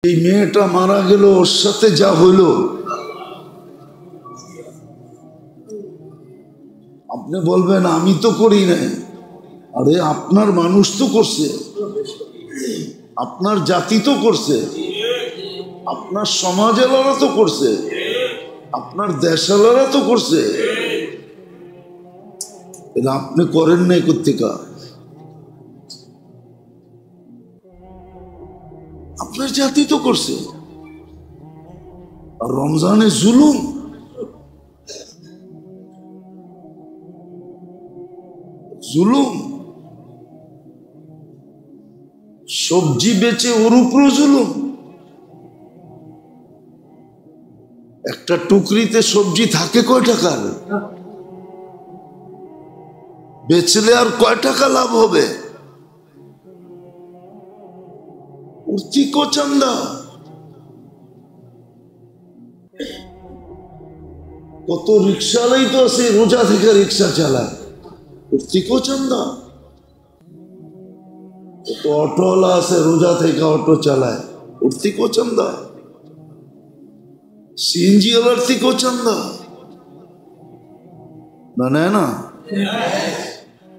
এই মেয়েটা মারা গেল, ওর সাথে যা হইল আপনি বলবেন আমি তো করি নাই। আরে আপনার মানুষ তো করছে, আপনার জাতি তো করছে, আপনার সমাজেলারা তো করছে, আপনার দেশালারা তো করছে, এটা আপনি করেন নাই কোত্থেকা? আপনার জাতি তো করছে। আর রমজানে জুলুম, জুলুম, সবজি বেচে ওর উপর জুলুম। একটা টুকরিতে সবজি থাকে কয় টাকার? বেচলে আর কয় টাকা লাভ হবে? চান্দা কত রিক্সাওয়ালাই তো আছে রোজা থেকে রিক্সা চালায়, চান্দা। কত অটোওয়ালা আছে রোজা থেকে অটো চালায়, চান্দা। সিএনজি ওয়ালার থেকেও চান্দা না, নেয় না?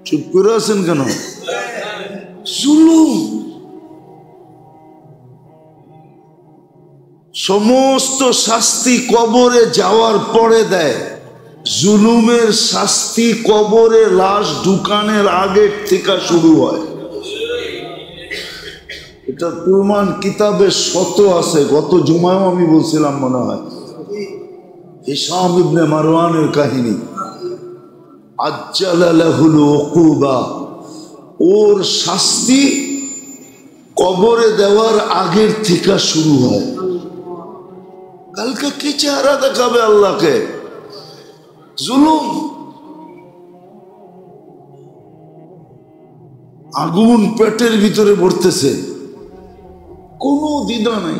চুপ করে আছেন কেন? জুলুম। সমস্ত শাস্তি কবরে যাওয়ার পরে দেয়, জুলুমের শাস্তি কবরে লাশ ঢুকানোর আগের থেকে শুরু হয়। এটা প্রমাণ কিতাবে শত আছে। গত জুমায়ও আমি বলছিলাম মনে হয়, হিশাম ইবনে মারওয়ানের কাহিনী। আজ্জালা লাহুল উকুবা, ওর শাস্তি কবরে দেওয়ার আগের থেকে শুরু হয়। কালকে কি চেহারা দেখাবে আল্লাহকে? জুলুম। আগুন পেটের ভিতরে ভরতেছে, কোনো দ্বিধা নাই।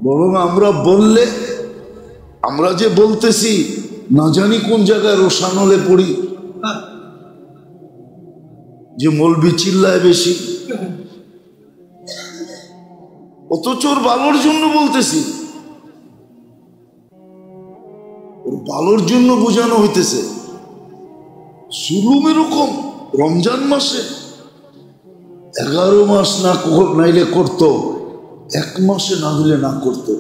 বরং আমরা বললে, আমরা যে বলতেছি না জানি কোন জায়গায় রোশানলে পড়ি যে মৌলবি চিল্লায় বেশি, অথচ ওর ভালোর জন্য বলতেছি, ওর ভালোর জন্য বোঝানো হইতেছে। জুলুম এরকম। রমজান মাসে 11 মাস না নাইলে করতো, 1 মাসে না হইলে না করতো।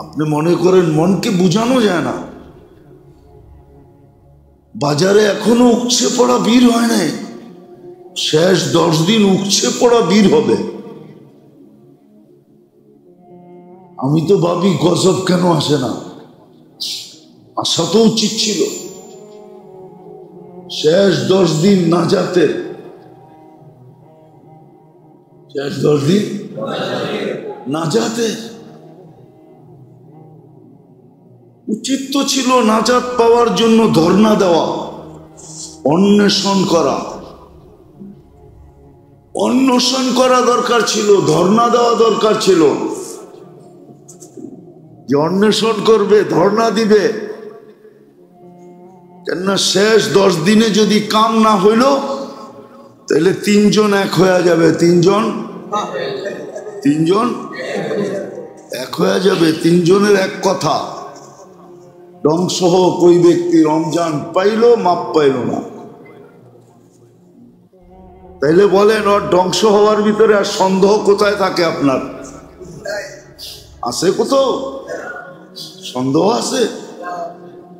আপনি মনে করেন মনকে বুঝানো যায় না? বাজারে এখনো উপচে পড়া বীর হয় নাই, শেষ 10 দিন উপচে পড়া বীর হবে। আমি তো ভাবি গজব কেন আসে না? আসা তো উচিত ছিল। শেষ 10 দিন নাজাতে, শেষ 10 দিন নাজাতে উচিত তো ছিল। নাজাত পাওয়ার জন্য ধর্ণা দেওয়া, অন্বেষণ করা, অন্বেষণ করা দরকার ছিল, ধর্ণা দেওয়া দরকার ছিল। যে অন্বেষণ করবে, ধর্ণা দিবে, কেননা শেষ 10 দিনে যদি কাম না হইল তাহলে 3 জন এক হয়ে যাবে। 3 জন এক হয়ে যাবে। 3 জনের এক কথা। ধ্বংস হোক ওই ব্যক্তি, রমজান পাইল মাপ পাইল না। তাইলে বলেন ওর ধ্বংস হওয়ার ভিতরে আর সন্দেহ কোথায় থাকে? আপনার আছে কোথাও সন্দেহ আছে?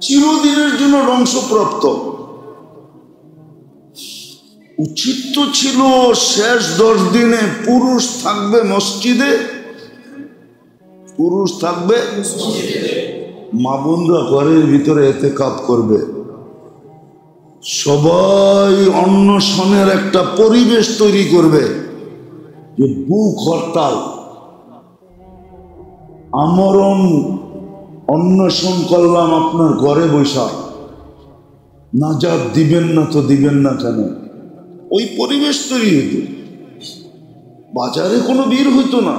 চিরদিনের জন্য ধ্বংসপ্রাপ্ত। উচিত তো ছিল শেষ 10 দিনে পুরুষ থাকবে মসজিদে, পুরুষ থাকবে, মা বোনরা ঘরের ভিতরে ইতিকাফ করবে, সবাই অন্বেষণের একটা পরিবেশ তৈরি করবে। যে বুক হরতাল, আমরণ অন্বেষণ করলাম আপনার ঘরে বৈশা, নাজাত দিবেন না তো দিবেন না কেন? ওই পরিবেশ তৈরি হইত। বাজারে কোনো ভিড় হইতো না।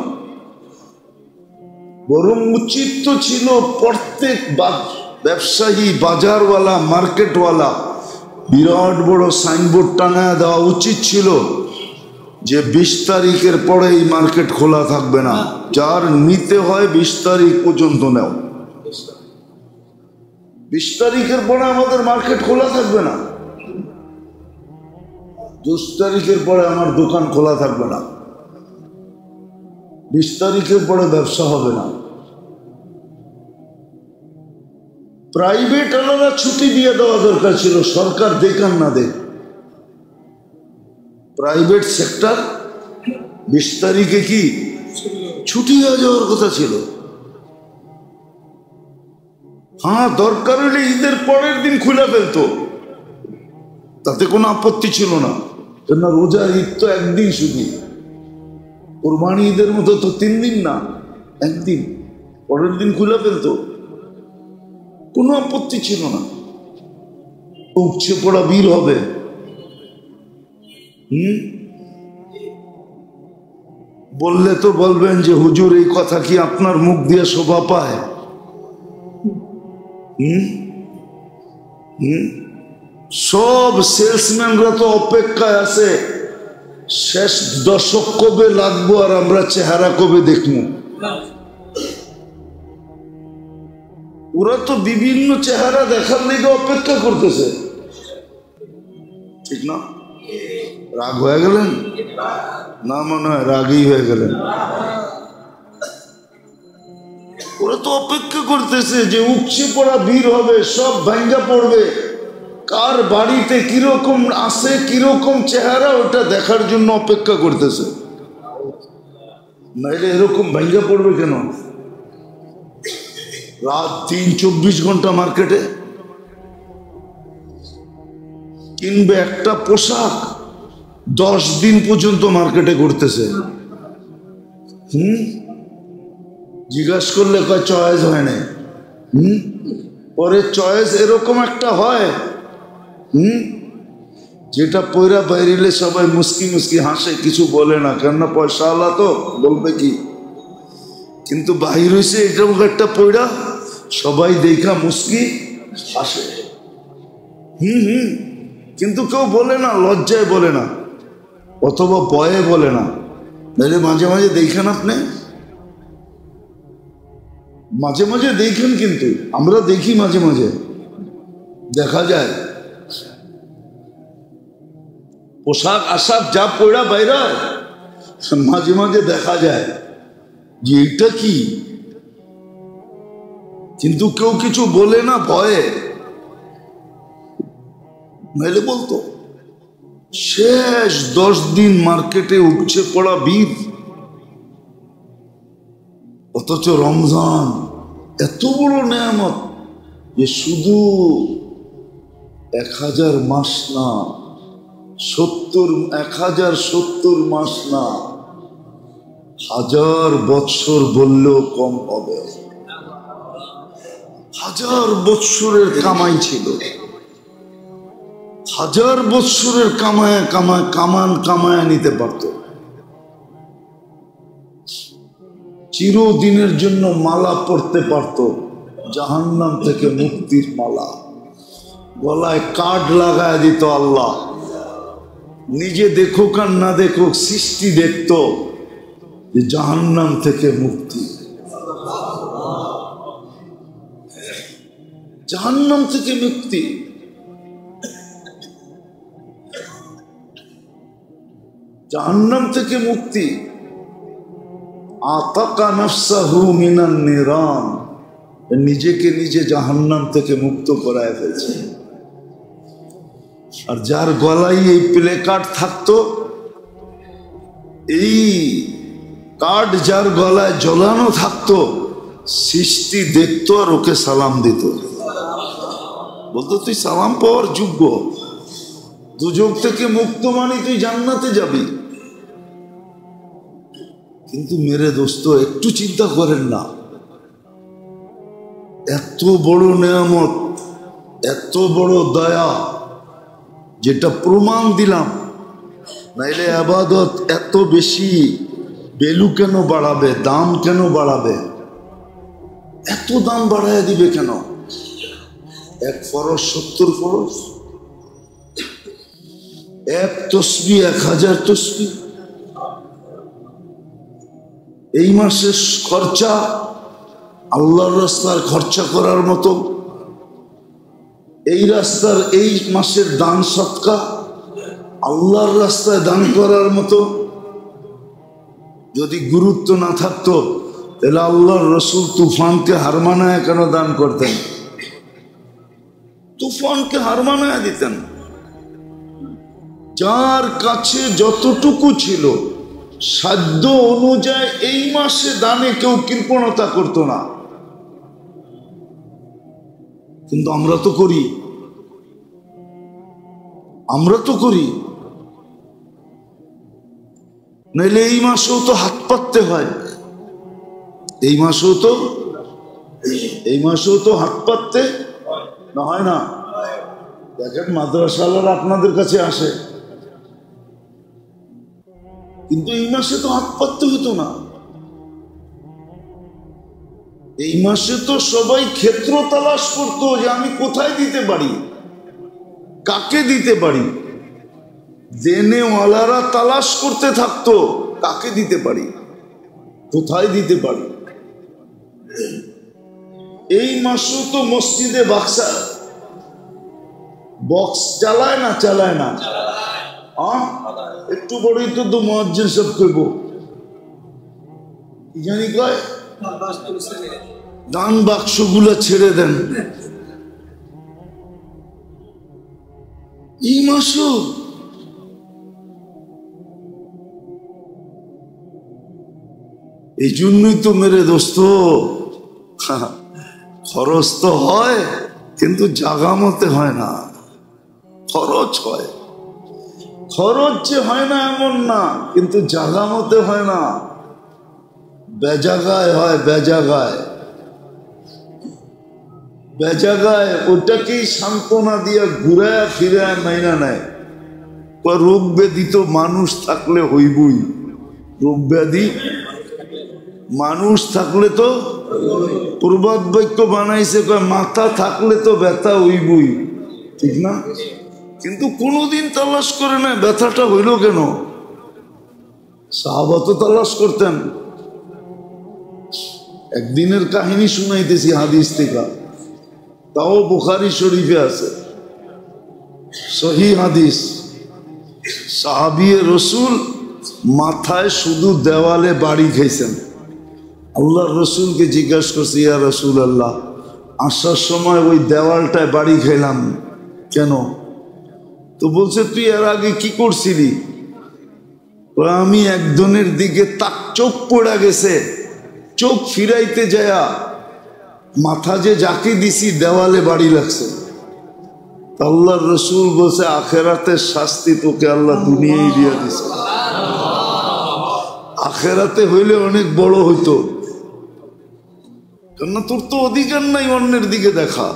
বরং উচিত তো ছিল প্রত্যেক ব্যবসায়ী, বাজারওয়ালা, মার্কেটওয়ালা বিরাট বড় সাইনবোর্ড টাঙায় দেওয়া উচিত ছিল যে 20 তারিখের পরে এই মার্কেট খোলা থাকবে না। যার নিতে হয় 20 তারিখ পর্যন্ত নাও। 20 তারিখের পরে আমাদের মার্কেট খোলা থাকবে না। 10 তারিখের পরে আমার দোকান খোলা থাকবে না। 20 তারিখের পরে ব্যবসা হবে না। প্রাইভেট আলাদা ছুটি দিয়ে দেওয়া দরকার ছিল, সরকার দেখান না দেখ। প্রাইভেট সেক্টর 20 তারিখে কি ছুটি হয়ে যাওয়ার কথা ছিল। হ্যাঁ, দরকার হলে ঈদের পরের দিন খুলে ফেলতো, তাতে কোনো আপত্তি ছিল না। কেননা রোজার ঈদ তো একদিন শুধু, কোরবানি ঈদের মতো তো 3 দিন না, একদিন, পরের দিন খুলে ফেলতো, কোনো আপত্তি ছিল না। উপচে পড়া ভিড় হবে। বললে তো বলবেন যে হুজুর এই কথা কি আপনার মুখ দিয়ে শোভা পায়? সব সেলসম্যানরা তো অপেক্ষায় আছে শেষ দশক কবে লাগবো আর আমরা চেহারা কবে দেখবো। ওরা তো বিভিন্ন চেহারা দেখার লেগে অপেক্ষা করতেছে, ঠিক না? রাগ হয়ে গেলেন না? মনে হয় রাগই হয়ে গেলেন। ওরা তো অপেক্ষা করতেছে যে উপচে পড়া ভিড় হবে, সব ভাঙ্গা পড়বে, কার বাড়িতে কিরকম আছে, কিরকম চেহারা, ওটা দেখার জন্য অপেক্ষা করতেছে। নাইলে এরকম ভাঙ্গা পড়বে কেন? রাত 3-24 ঘন্টা মার্কেটে কিনবে একটা পোশাক, 10 দিন পর্যন্ত মার্কেটে ঘুরতেছে। জিজ্ঞাসা করলে কয় চয়েস হয় না। পরে চয়েস এরকম একটা হয় যেটা পয়রা বাইরিলে সবাই মুস্কি মুস্কি হাসে, কিছু বলে না, কেননা পয়সা আলা তো বলবে কি। কিন্তু বাহির হয়েছে এরকম একটা পয়রা, সবাই দেখা মুস্কি হাসে। কিন্তু কেউ বলে না, লজ্জায় বলে না, অথবা ভয়ে বলে না। নাহলে মাঝে মাঝে দেখেন, আপনি মাঝে মাঝে দেখেন, কিন্তু আমরা দেখি মাঝে মাঝে, দেখা যায় পোশাক আশাক যা পয়রা বাইরা, মাঝে মাঝে দেখা যায় যে এটা কি, কিন্তু কেউ কিছু বলে না, ভয়ে। নাহলে বলতো। শেষ 10 দিন মার্কেটে উপচে পড়া ভিড়, অথচ রমজান এত বড় নেয়ামত যে শুধু 1000 মাস না, 1070 মাস না, 1000 বৎসর বললেও কম হবে। 1000 বৎসরের কামাই ছিল, 1000 বৎসরের কামায় নিতে পারত। চিরদিনের জন্য মালা পড়তে পারত, জাহান্নাম থেকে মুক্তির মালা। গলায় কার্ড লাগায় দিত আল্লাহ। নিজে দেখুক আর না দেখুক, সৃষ্টি দেখত যে জাহান্নাম থেকে মুক্তি, জাহান্নাম থেকে মুক্তি। জাহান্নাম থেকে মুক্তি। আতাকা নাফসাহু মিনান নিরান, নিজেকে নিজে জাহান্নাম থেকে মুক্ত করায় ফেলছে। আর যার গলায় এই প্লে কার্ড থাকতো, এই কার্ড যার গলায় ঝোলানো থাকতো, সৃষ্টি দেখতো আর ওকে সালাম দিত, বলতো তুই সালাম পাওয়ার যোগ্য, দুজক থেকে মুক্ত মানে তুই জান্নাতে যাবি। কিন্তু মেরে দোস্ত, একটু চিন্তা করেন না, এত বড় নেয়ামত, এত বড় দয়া, যেটা প্রমাণ দিলাম, নাইলে আবাদত এত বেশি ভ্যালু কেন বাড়াবে, দাম কেন বাড়াবে, এত দাম বাড়ায় দিবে কেন? এক ফরজ 70 ফরজ, এক তসবিহ 1000 তসবিহ, এই মাসের খরচা আল্লাহর রাস্তার খরচা করার মতো, এই রাস্তার এই মাসের দান সৎকা আল্লাহর রাস্তায় দান করার মতো যদি গুরুত্ব না থাকতো তাহলে আল্লাহর রসুল তুফানকে হার মানায় কেন দান করতেন? তুফানকে হার মানায় দিতেন। যার কাছে যতটুকু ছিল সাধ্য অনুযায়ী এই মাসে দানে কেউ কৃপণতা করতো না। কিন্তু আমরা তো করি, নইলে এই মাসেও তো হাত পাততে হয়, এই মাসেও তো হাত পাততে না হয় না। দেখেন মাদ্রাসাওয়ালারা আপনাদের কাছে আসে, কিন্তু এই মাসে তো হাত পাততে হতো না। এই মাসে তো সবাই ক্ষেত্র তালাশ করতো যে আমি কোথায় দিতে পারি, কাকে দিতে পারি। দেনেওয়ালারা তালাশ করতে থাকতো কাকে দিতে পারি, কোথায় দিতে পারি। এই মাসেও তো মসজিদে বক্স চালায় না একটু বড়ই তো মুয়াজ্জিন সব কইব কি জানি কয়, দান বাক্সগুলো ছেড়ে দেন। এই মাসও এই জন্যই তো মেরে দোস্ত খরচ তো হয় কিন্তু জাগা মতে হয় না। খরচ হয়, খরচ যে হয় না এমন না, কিন্তু জাগা মতে হয় না, বেজাগায় হয়। বেজাগায় ওটাকেই সান্ত্বনা দিয়া ঘুরায় ফিরায় মাইনা নেয়। রোগ ব্যাধি তো মানুষ থাকলে হইবই, রোগ ব্যাধি মানুষ থাকলে তো প্রবাদ বাক্য বানাইছে মাথা থাকলে তো ব্যথা হইবই, ঠিক না? কিন্তু কোনোদিন তালাশ করে না ব্যথাটা হইল কেন। সাহাবা তো তালাশ করতেন। একদিনের কাহিনী শুনাইতেছি হাদিস থেকে, তাও বুখারী শরীফে আছে, সহিহ হাদিস। সাহাবিয়ে রসুল মাথায় শুধু দেওয়ালে বাড়ি খাইছেন। আল্লাহর রসুলকে জিজ্ঞাসা করছে, ইয়া রসুল আল্লাহ, আসার সময় ওই দেওয়ালটায় বাড়ি খাইলাম কেন? তো বলছে, তুই এর আগে কি করছিলি? আমি একজনের দিকে তাক চোখ পড়ে গেছে, চোখ ফিরাইতে যায়া মাথা যে যাকে দিছি দেওয়ালে বাড়ি লাগছে। আল্লাহর রসুল বলছে, আখেরাতের শাস্তি তোকে আল্লাহ দুনিয়ায় দিয়ে দিছে, আখেরাতে হইলে অনেক বড় হইতো, কেননা তোর তো অধিকার নাই অন্যের দিকে দেখা।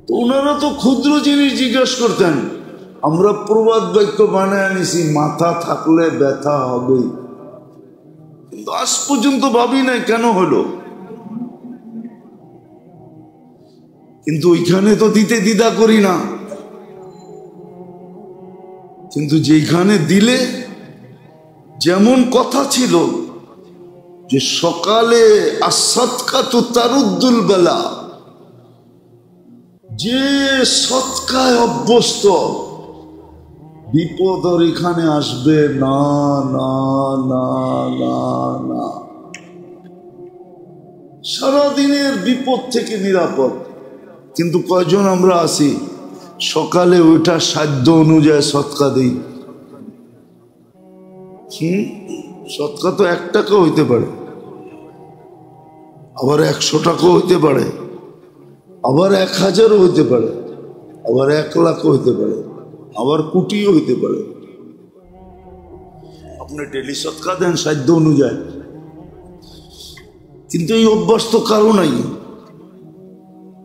তো ওনারা তো ক্ষুদ্র জিনিস জিজ্ঞাসা করতেন, আমরা প্রবাদ বাক্য বানায় আনিছি মাথা থাকলে ব্যথা হবেই, কিন্তু আজ পর্যন্ত ভাবি নাই কেন হলো। কিন্তু ওইখানে তো দিতে দ্বিধা করি না, কিন্তু যেখানে দিলে যেমন কথা ছিল যে সকালে আসৎকাতু তারুদ্দুল বেলা, যে সৎকায় অভ্যস্ত বিপদ আর এখানে আসবে না না না না না। সারাদিনের বিপদ থেকে নিরাপদ। কিন্তু কয়জন আমরা আছি সকালে ওইটা সাধ্য অনুযায়ী সৎকা দিই? সৎকা তো 1 টাকা হইতে পারে, আবার 100 টাকা হইতে পারে, আবার 1000ও হইতে পারে, আবার 1 লাখও হইতে পারে, আবার কোটিও হইতে পারে। আপনি ডেলি সৎকা দেন সাধ্য অনুযায়ী, কিন্তু এই অভ্যাস তো কারো নাই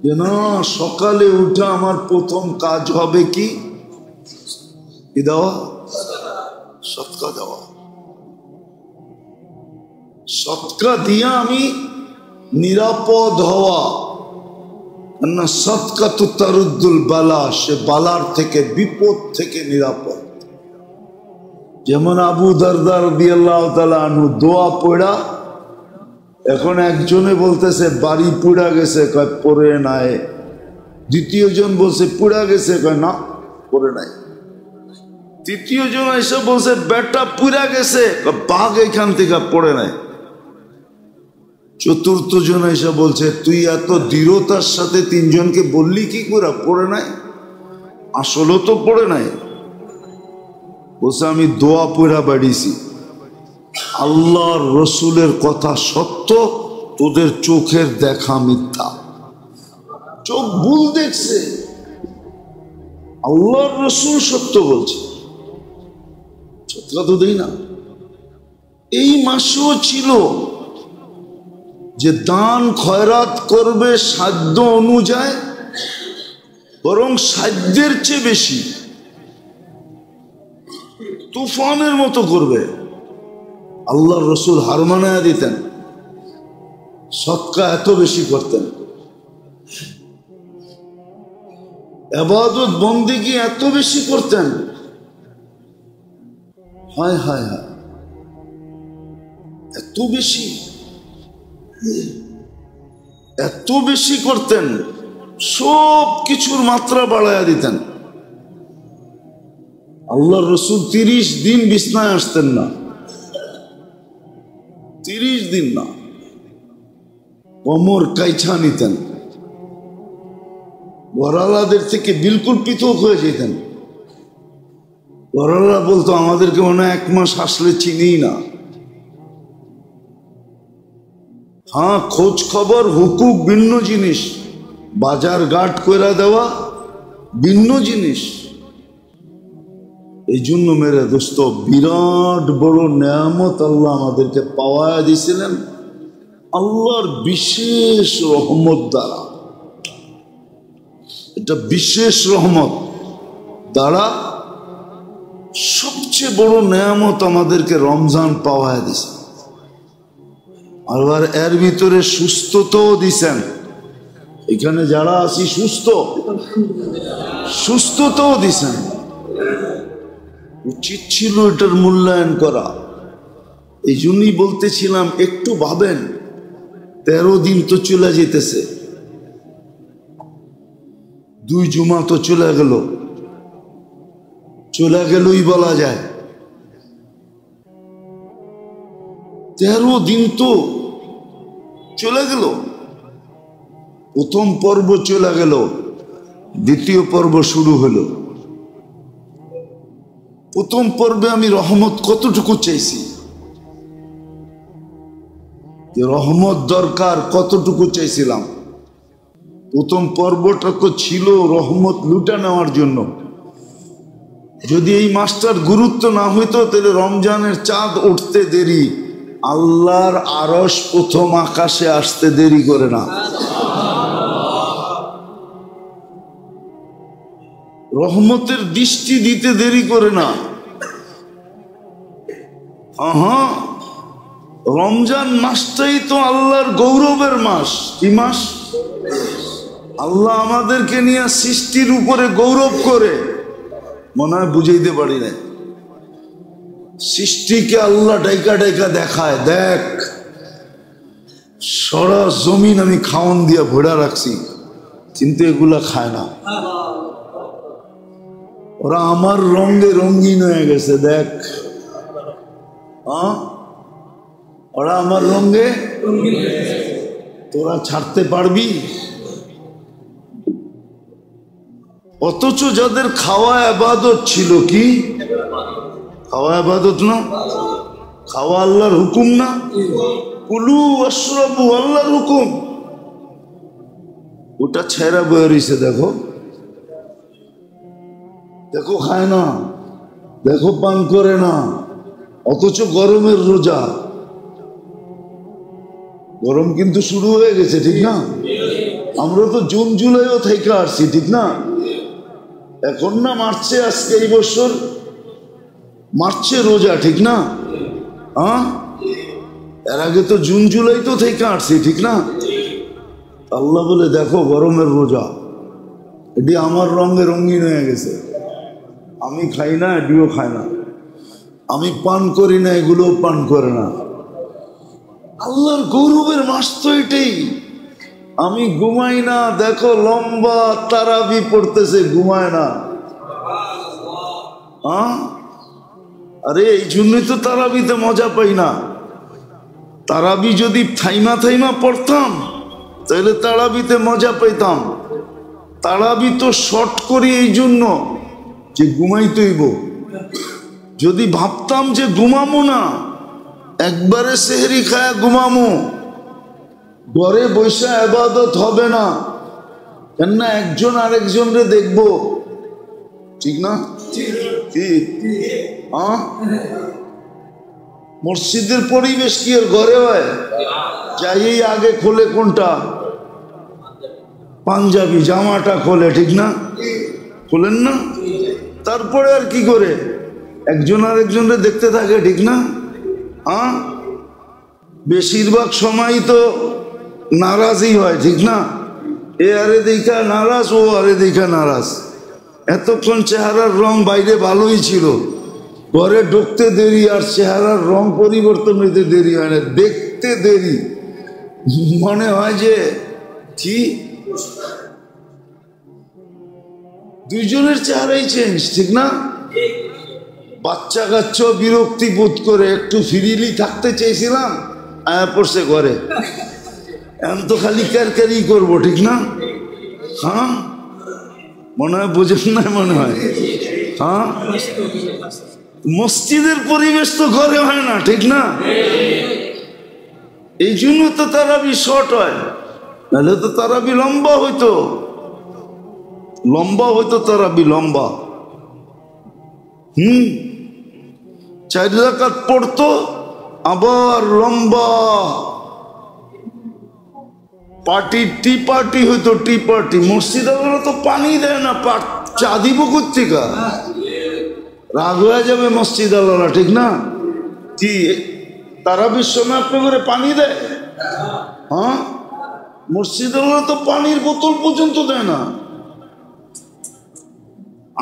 যে না সকালে উঠে আমার প্রথম কাজ হবে কি দেওয়া, সৎকা দেওয়া। সৎকা দিয়ে আমি নিরাপদ হওয়া, না সৎকা তো তারুদ্দুল বালা, সে বালার থেকে বিপদ থেকে নিরাপদ। যেমন আবু দারদা রাদিয়াল্লাহু তাআলা আনহু দোয়া পড়া, এখন একজনে বলতেছে বাড়ি পুড়া গেছে, কয় পড়ে নাই। দ্বিতীয় জন বলছে পুড়া গেছে, কয় না পড়ে নাই। তৃতীয় জন এসে বলছে বেটা পুড়া গেছে, বাঘ এখান থেকে পড়ে নাই। চতুর্থ জন এসে বলছে তুই এত দৃঢ়তার সাথে তিনজনকে বললি কি করে পড়ে নাই? আসলে তো পড়ে নাই। বলছে আমি দোয়া পড়া বাড়িছি, আল্লাহর রসুলের কথা সত্য, তোদের চোখের দেখা মিথ্যা। চোখ ভুল দেখছে, আল্লাহর রসুল সত্য বলছে। সত্য তো দেই না। এই মাসেও ছিল যে দান খয়রাত করবে সাধ্য অনুযায়ী, বরং সাধ্যের চেয়ে বেশি তুফানের মতো করবে। আল্লাহর রসুল হার মানায়া দিতেন, সদকা এত বেশি করতেন, ইবাদত বন্দেগী এত বেশি করতেন। হায় হায় হায়, এত বেশি, এত বেশি করতেন, সব কিছুর মাত্রা বাড়াইয়া দিতেন। আল্লাহর রসুল 30 দিন বিছনায় আসতেন না, 30 দিন না। কোমর কাইছা নিতেন, ঘরালাদের থেকে বিলকুল পৃথক হয়ে যেতেন। ঘরালা বলতো আমাদেরকে মনে হয় 1 মাস আসলে চিনিই না। হ্যাঁ, খোঁজ খবর হুকুক ভিন্ন জিনিস, বাজার ঘাট কইরা দেওয়া ভিন্ন জিনিস। এই জন্য মেরে দোস্ত, বিরাট বড় নেয়ামত আল্লাহ আমাদেরকে পাওয়া দিয়েছিলেন আল্লাহর বিশেষ রহমত দ্বারা। এটা বিশেষ রহমত দ্বারা সবচেয়ে বড় নেয়ামত আমাদেরকে রমজান পাওয়া দিয়েছে। আবার এর ভিতরে সুস্থতাও দিছেন। এখানে যারা আছি সুস্থতাও দিছেন। উচিত ছিল এটার মূল্যায়ন করা। এই জন্যই বলতেছিলাম একটু ভাবেন, 13 দিন তো চলে যেতেছে, 2 জুমা তো চলে গেলই বলা যায়। 13 দিন তো চলে গেল। প্রথম পর্ব চলে গেল, দ্বিতীয় পর্ব শুরু হলো। প্রথম পর্বে আমি রহমত কতটুকু চাইছি, রহমত দরকার কতটুকু চাইছিলাম। প্রথম পর্বটা তো ছিল রহমত লুটা নেওয়ার জন্য। যদি এই মাসটার গুরুত্ব না হইতো তাহলে রমজানের চাঁদ উঠতে দেরি, আল্লাহর আরশ প্রথম আকাশে আসতে দেরি করে না। রহমতের দৃষ্টি দিতে দেরি করে না। রমজান মাসটাই তো আল্লাহর গৌরবের মাস। কি মাস? আল্লাহ আমাদেরকে নিয়ে সৃষ্টির উপরে গৌরব করে, মনে হয় বুঝাইতে পারি না। সৃষ্টিকে আল্লাহ ডাইকা ডাইকা দেখায়, দেখ সারা জমিন আমি খাওয়ান দিয়া ভরা রাখছি, কিন্তু এগুলা খায় না। ওরা আমার রঙে রঙিন হয়ে গেছে, দেখ। ওরা আমার রঙে, তোরা ছাড়তে পারবি? অথচ যাদের খাওয়া ইবাদত ছিল, কি খাওয়া ইবাদত না? খাওয়া আল্লাহর হুকুম না? কুলু ওয়াশরাবু আল্লাহর হুকুম। ওটা ছেড়া বয়ে রইছে, দেখো দেখো, খায় না, দেখো পান করে না। অথচ গরমের রোজা, গরম কিন্তু শুরু হয়ে গেছে, ঠিক না? আমরা তো জুন জুলাইও থেকে আসছি, ঠিক না? এখন না মার্চে, আজকে এই বছর মার্চে রোজা, ঠিক না? এর আগে তো জুন জুলাই তো থেকে আসছি, ঠিক না? আল্লাহ বলে দেখো গরমের রোজা, এটি আমার রঙে রঙিন হয়ে গেছে। আমি খাই না, এটিও খায় না। আমি পান করি না, এগুলোও পান করে না। আল্লাহর গৌরবের মাস তো এটাই। আমি ঘুমাই না, দেখো লম্বা তারাবি পড়তেছে, ঘুমায় না। আরে এই জন্যই তো তারাবিতে মজা পাই না। তারাবি যদি থাইমা থাইমা পড়তাম তাহলে তারাবিতে মজা পেতাম। তারাবি তো শর্ট করি এই জন্য যে ঘুমাইতেইব। যদি ভাবতাম যে ঘুমামো না, একবারে সেহরি খায়া ঘুমামো, ঘরে বৈশা ইবাদত হবে না, কেননা একজন আরেকজনরে দেখবো, ঠিক না? কি মসজিদের পরিবেশ কি আর ঘরে হয়? যাই আগে খোলে কোনটা? পাঞ্জাবি জামাটা খোলে, ঠিক না? খোলেন না? তারপরে আর কি করে একজন আরেকজনরে দেখতে থাকে, ঠিক না? বেশিরভাগ সময় তো নারাজই হয়, ঠিক না? এ আরে দেখা নারাজ, ও আরে দেখা নারাজ। এতক্ষণ চেহারার রং বাইরে ভালোই ছিল, ঘরে ঢুকতে দেরি আর চেহারার রং পরিবর্তন হইতে দেরি হয় না, দেখতে দেরি। মনে হয় যে কি দুইজনের চেহারাই চেঞ্জ, ঠিক না? বাচ্চা কাচ্চা বিরক্তি বোধ করে, একটু ফ্রিলি থাকতে চেয়েছিলাম, আয়া পড়ছে ঘরে, এখন তো খালি ক্যারক্যারি করবো, ঠিক না? মনে হয় বুঝেন না, মনে হয়। মসজিদের পরিবেশ তো ঘরে হয় না, ঠিক না? এই জন্য তো তারাবি শর্ট হয়, নাহলে তো তারাবি লম্বা হইতো, তারাবি লম্বা। 4 রাকাত পড়তো, আবার লম্বা পার্টি, টি পার্টি হইতো, টি পার্টি। মসজিদে তো পানি দেয় না, চা দিব কোত্থেকা? রাগ হয়ে যাবে মসজিদ আল্লাহ, ঠিক না? কি তারাবির সময় আপনি করে পানি দেয়? মসজিদ আল্লাহ তো পানির বোতল পর্যন্ত দেয় না।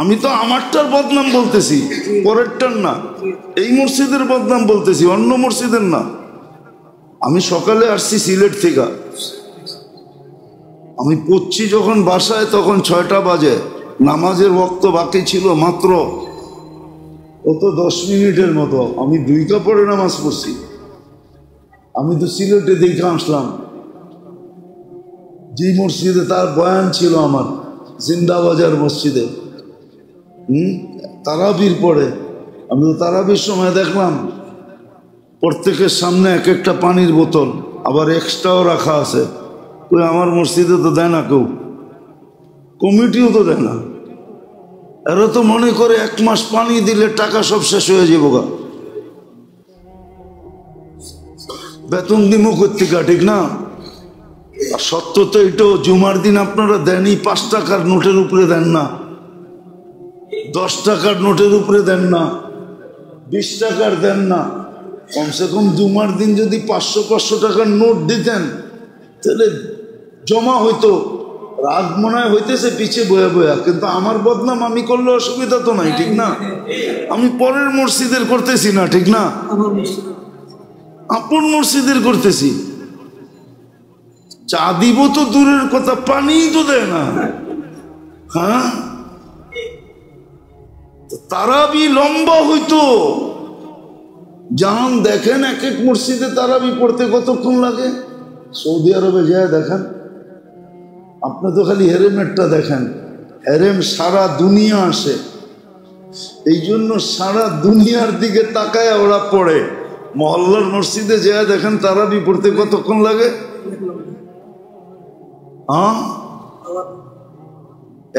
আমি তো আমারটার বদনাম বলতেছি, পরেরটার না। এই মসজিদের বদনাম বলতেছি, অন্য মসজিদের না। আমি সকালে আসছি সিলেট থেকে, আমি পড়ছি যখন বাসায় তখন 6টা বাজে, নামাজের ওয়াক্ত বাকি ছিল মাত্র কত 10 মিনিটের মতো। আমি 2 কাপড়ে নামাজ পড়ছি। আমি তো সিলেটে দেখে আসলাম, যে মসজিদে তার বয়ান ছিল আমার, জিন্দাবাজার মসজিদে, তারাবির পরে। আমি তো তারাবির সময় দেখলাম প্রত্যেকের সামনে এক একটা পানির বোতল, আবার এক্সট্রাও রাখা আছে। ওই আমার মসজিদে তো দেয় না কেউ, কমিটিও তো দেয় না। এরা তো মনে করে 1 মাস পানি দিলে টাকা সব শেষ হয়ে যাবো গা, বেতন দিমু কোত্থেকা, ঠিক না? আর সত্য তো এটাও, জুমার দিন আপনারা দেনই 5 টাকার নোটের উপরে দেন না, 10 টাকার নোটের উপরে দেন না, 20 টাকার দেন না। কমসে কম জুমার দিন যদি 500 টাকার নোট দিতেন তাহলে জমা হইতো। রাগ মনে হয় হইতেছে পিছিয়ে বয়া বয়া, কিন্তু আমার বদনাম আমি করলে অসুবিধা তো নাই, ঠিক না? আমি পরের মসজিদের করতেছি না, ঠিক না? আপন মসজিদের করতেছি। চা দিব তো দূরের কথা, পানিই তো দেয় না। তারাবি লম্বা হইতো। যান দেখেন এক এক মসজিদে তারাবি পড়তে কতক্ষণ লাগে। সৌদি আরবে যায় দেখেন, আপনি তো খালি হেরেমেরটা দেখেন, হেরেম সারা দুনিয়া আসে, এই জন্য সারা দুনিয়ার দিকে তাকায় ওরা পড়ে। মহল্লার মসজিদে যায় দেখেন তারাবি পড়তে কতক্ষণ লাগে।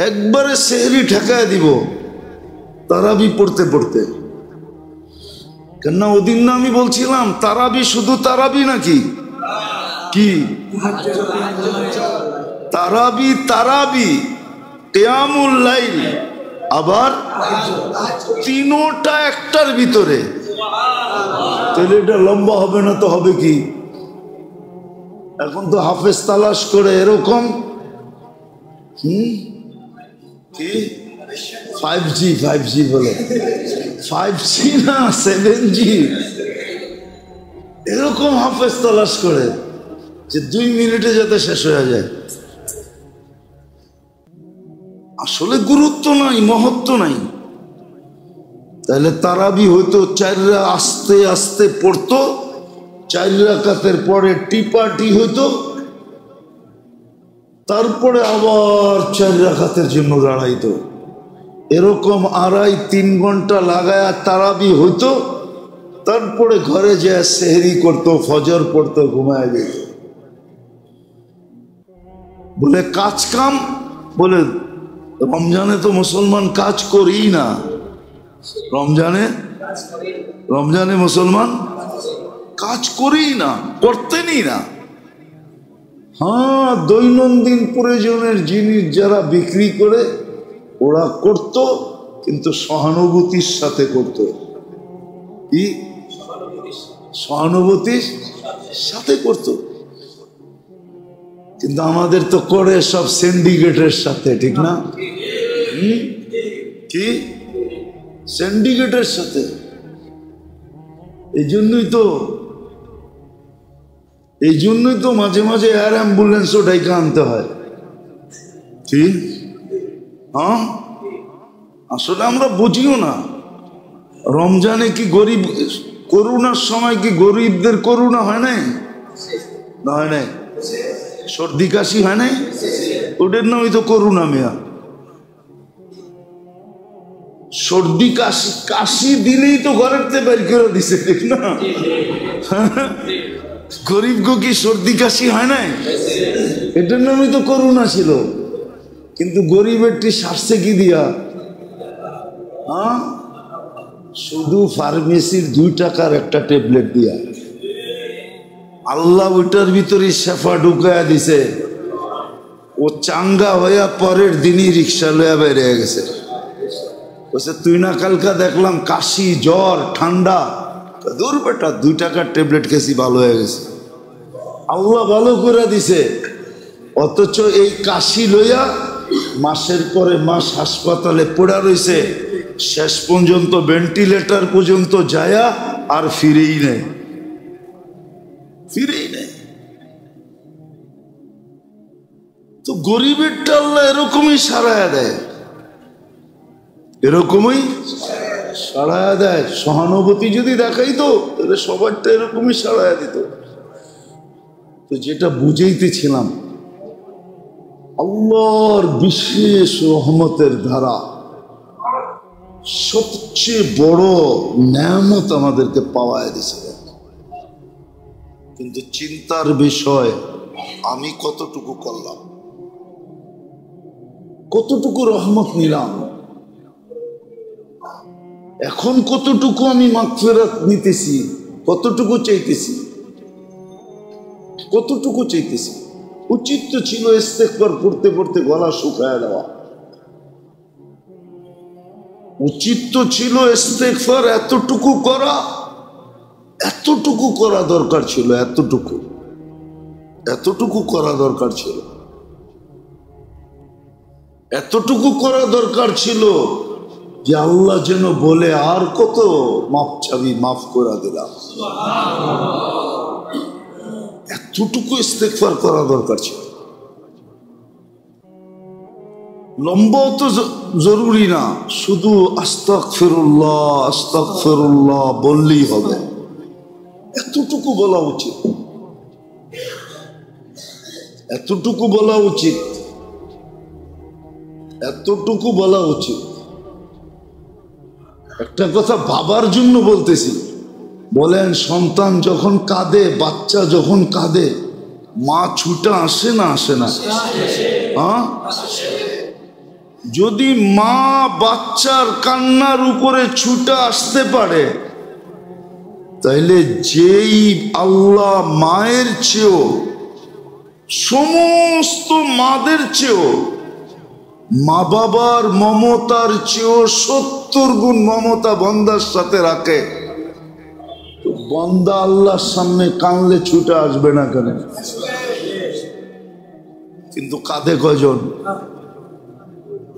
একবারে সেহরি ঠেকায় দিব তারাবি পড়তে পড়তে। কেননা ওদিন না আমি বলছিলাম তারাবি শুধু তারাবি নাকি, কি তারাবি, তারাবি কিয়ামুল লাইল, আবার তিনোটা একটার ভিতরে। তাহলে এটা লম্বা হবে না তো হবে কি? এখন তো হাফেজ তালাশ করে এরকম, কি 5G 5G বলে, 5G না 7G। এরকম হাফেজ তালাশ করে যে 2 মিনিটে যাতে শেষ হয়ে যায়। আসলে গুরুত্ব নাই, মহত্ব নাই। তাহলে তারাবি হইতো 4 আস্তে আস্তে পড়তো, 4 রাকাতের পরে টিপাটি হইতো, তারপরে আবার 4 রাকাতের জন্য দাঁড়াইতো। এরকম 2.5-3 ঘন্টা লাগায়া তারাবি হইতো, তারপরে ঘরে যে সেহরি করতো, ফজর পড়তো, ঘুমায় যেত। বলে কাজ কাম, বলে রমজানে তো মুসলমান কাজ করেই না। রমজানে মুসলমান কাজ করেই না, করতেনই না। হ্যাঁ, দৈনন্দিন প্রয়োজনের জিনিস যারা বিক্রি করে ওরা করত, কিন্তু সহানুভূতির সাথে করত। কি সহানুভূতির সাথে করত? কিন্তু আমাদের তো করে সব সিন্ডিকেটের সাথে, ঠিক না? কি সিন্ডিকেটের সাথে। এই জন্যই তো মাঝে মাঝে এয়ার অ্যাম্বুলেন্সও ডাইকা আনতে হয়। কি হ্যাঁ, আসলে আমরা বুঝিও না। রমজানে কি গরিব, করোনার সময় কি গরিবদের করোনা হয় নাই? হয় নাই? সর্দি কাশি হয় নাই? ওদের নামই তো করোনা। মেয়া সর্দি কাশি দিলেই তো ঘরের থেকে বের করে দিছে, ঠিক না? গরিব গো কি সর্দি কাশি হয় নাই? এটার নামই তো করোনা ছিল। কিন্তু গরিবেরটি সারছে কি দিয়া? হ্যাঁ, শুধু ফার্মেসির 2 টাকার একটা ট্যাবলেট দিয়া। আল্লাহ ওইটার ভিতরে শেফা ঢুকায়া দিছে। ও চাঙ্গা হইয়া পরের দিনই রিক্সা লইয়া বের হয়ে গেছে। বলছে তুই না কালকা দেখলাম কাশি, জ্বর, ঠান্ডা। দূর বেটা, 2 টাকার ট্যাবলেট খেয়েছি, ভালো হয়ে গেছে। আল্লাহ ভালো করে দিছে। অথচ এই কাশি লইয়া মাসের পরে মাস হাসপাতালে পড়া রইছে, শেষ পর্যন্ত ভেন্টিলেটর পর্যন্ত যায়া আর ফিরেই নেই। তো গরিবেরটা আল্লাহ এরকমই সারায়া দেয়, এরকমই সারায়া দেয়। সহানুভূতি যদি দেখাইতো তাহলে সবারটা এরকমই সারায়া দিত। তো যেটা বুঝাইতেছিলাম, আল্লাহর বিশেষ রহমতের ধারা সবচেয়ে বড় নেয়ামত আমাদেরকে পাওয়ায় দিয়েছিল। কিন্তু চিন্তার বিষয়, আমি কতটুকু করলাম, কতটুকু রহমত নিলাম, এখন কতটুকু আমি মাগফিরাত নিতেছি, কতটুকু চাইতেছি। উচিত তো ছিল ইস্তেগফার পড়তে পড়তে গলা শুকায় দেওয়া। উচিত তো ছিল ইস্তেগফার এতটুকু করা দরকার ছিল। এতটুকু করা দরকার ছিল যে আল্লাহ যেন বলে, আর কত মাফ চাবি, মাফ করে দিলাম। এতটুকু ইস্তেগফার করা দরকার ছিল। লম্বাও তো জরুরি না, শুধু আস্তাগফিরুল্লাহ বললেই হবে। এতটুকু বলা উচিত। একটা কথা ভাবার জন্য বলতেছি। বলেন, সন্তান যখন কাঁদে, বাচ্চা যখন কাঁদে, মা ছুটা আসে না? হ্যাঁ, যদি মা বাচ্চার কান্নার উপরে ছুটা আসতে পারে, তাইলে যেই আল্লাহ মায়ের চেয়েও, সমস্ত মাদের চেয়েও, মা বাবার মমতার চেয়েও 70 গুণ মমতা বন্দার সাথে রাখে, তো বন্দা আল্লাহর সামনে কানলে ছুটে আসবে না কেন? কিন্তু কাঁদে কয়জন?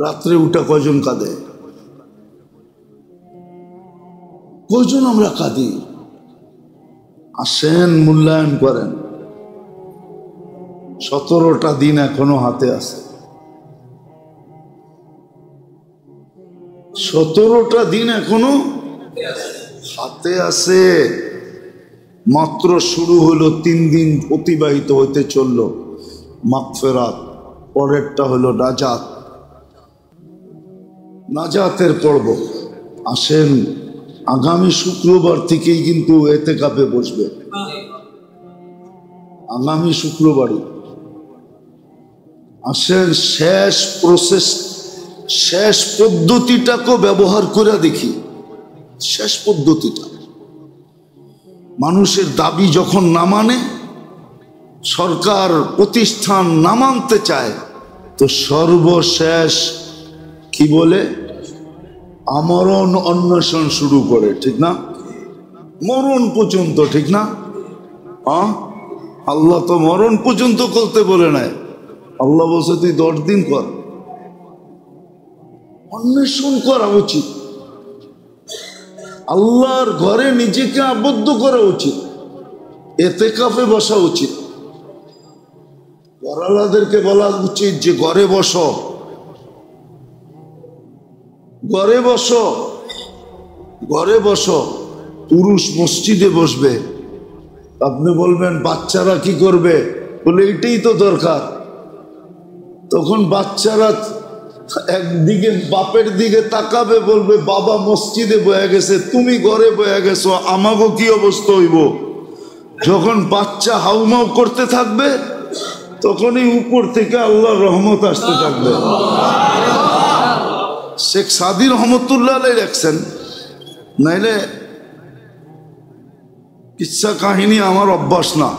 রাত্রে উঠা কয়জন কাঁদে? কয়জন আমরা কাঁদি? আসেন, মূল্যায়ন করেন। 17টা দিন এখনো হাতে আছে। 17টা দিন এখনো হাতে আছে। মাত্র শুরু হলো, 3 দিন অতিবাহিত হইতে চললো মাগফিরাত, পরেরটা হলো নাজাত, নাজাতের পর্ব। আসেন, আগামী শুক্রবার থেকেই কিন্তু এতেকাফে বসবে, আগামী শুক্রবারই। আসেন, শেষ প্রসেস, শেষ পদ্ধতিটাকে ব্যবহার করে দেখি। শেষ পদ্ধতিটা, মানুষের দাবি যখন না মানে, সরকার প্রতিষ্ঠান না মানতে চায়, তো সর্বশেষ কি বলে? আমরণ অন্বেষণ শুরু করে, ঠিক না? মরণ পর্যন্ত, ঠিক না? আল্লাহ তো মরণ পর্যন্ত করতে বলে নাই। আল্লাহ বলছে তুই 10 দিন কর। অন্বেষণ করা উচিত, আল্লাহর ঘরে নিজেকে আবদ্ধ করা উচিত, এতেকাফে বসা উচিত। ঘরালাদেরকে বলা উচিত যে ঘরে বসো, ঘরে বসো, ঘরে বসো। পুরুষ মসজিদে বসবে। আপনি বলবেন বাচ্চারা কি করবে? বলে এটাই তো দরকার। তখন বাচ্চারা একদিকে বাপের দিকে তাকাবে, বলবে বাবা মসজিদে বয়ে গেছে, তুমি ঘরে বয়ে গেছো, আমাকে কি অবস্থা হইব? যখন বাচ্চা হাউমাউ করতে থাকবে, তখনই উপর থেকে আল্লাহর রহমত আসতে থাকবে। শেখ সাদি রহমতুল্লাহ আলাইহি লেখছেন, নাইলে কিচ্ছা কাহিনী আমার অভ্যাস না,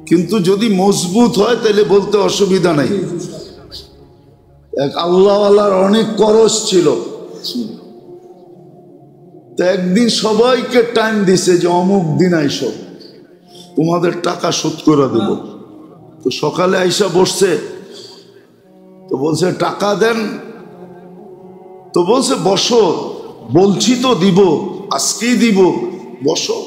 কিন্তু যদি মজবুত হয় তাহলে বলতে অসুবিধা নাই। এক আল্লাহওয়ালার অনেক করজ ছিল, তো একদিন সবাইকে টাইম দিছে যে অমুক দিন আইসো, তোমাদের টাকা শোধ করে দেব। তো সকালে আইসা বসছে, তো বলছে টাকা দেন। তো বলছে বসো, বলছি তো দিব, আজকেই দিব, বসো।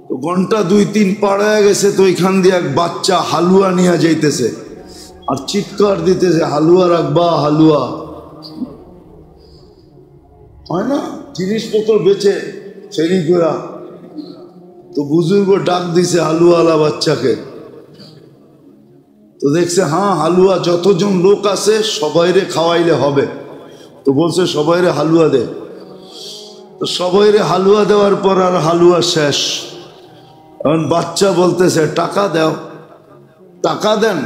তো ঘন্টা 2-3 পার হয়ে গেছে, তো ওইখান দিয়ে এক বাচ্চা হালুয়া নিয়ে যাইতেছে আর চিৎকার দিতেছে, হালুয়া রাখবা, হালুয়া। হয় না, জিনিসপত্র বেচে ফেরি করা। তো বুজুর্গ ডাক দিছে হালুয়াওয়ালা বাচ্চাকে। তো দেখছে হ্যাঁ, হালুয়া যতজন লোক আছে সবাইরে খাওয়াইলে হবে। তো বলছে সবাইরে হালুয়া দে। তো সবাইরে হালুয়া দেওয়ার পর আর হালুয়া শেষ। এখন বাচ্চা বলতেছে টাকা দাও, টাকা দেন।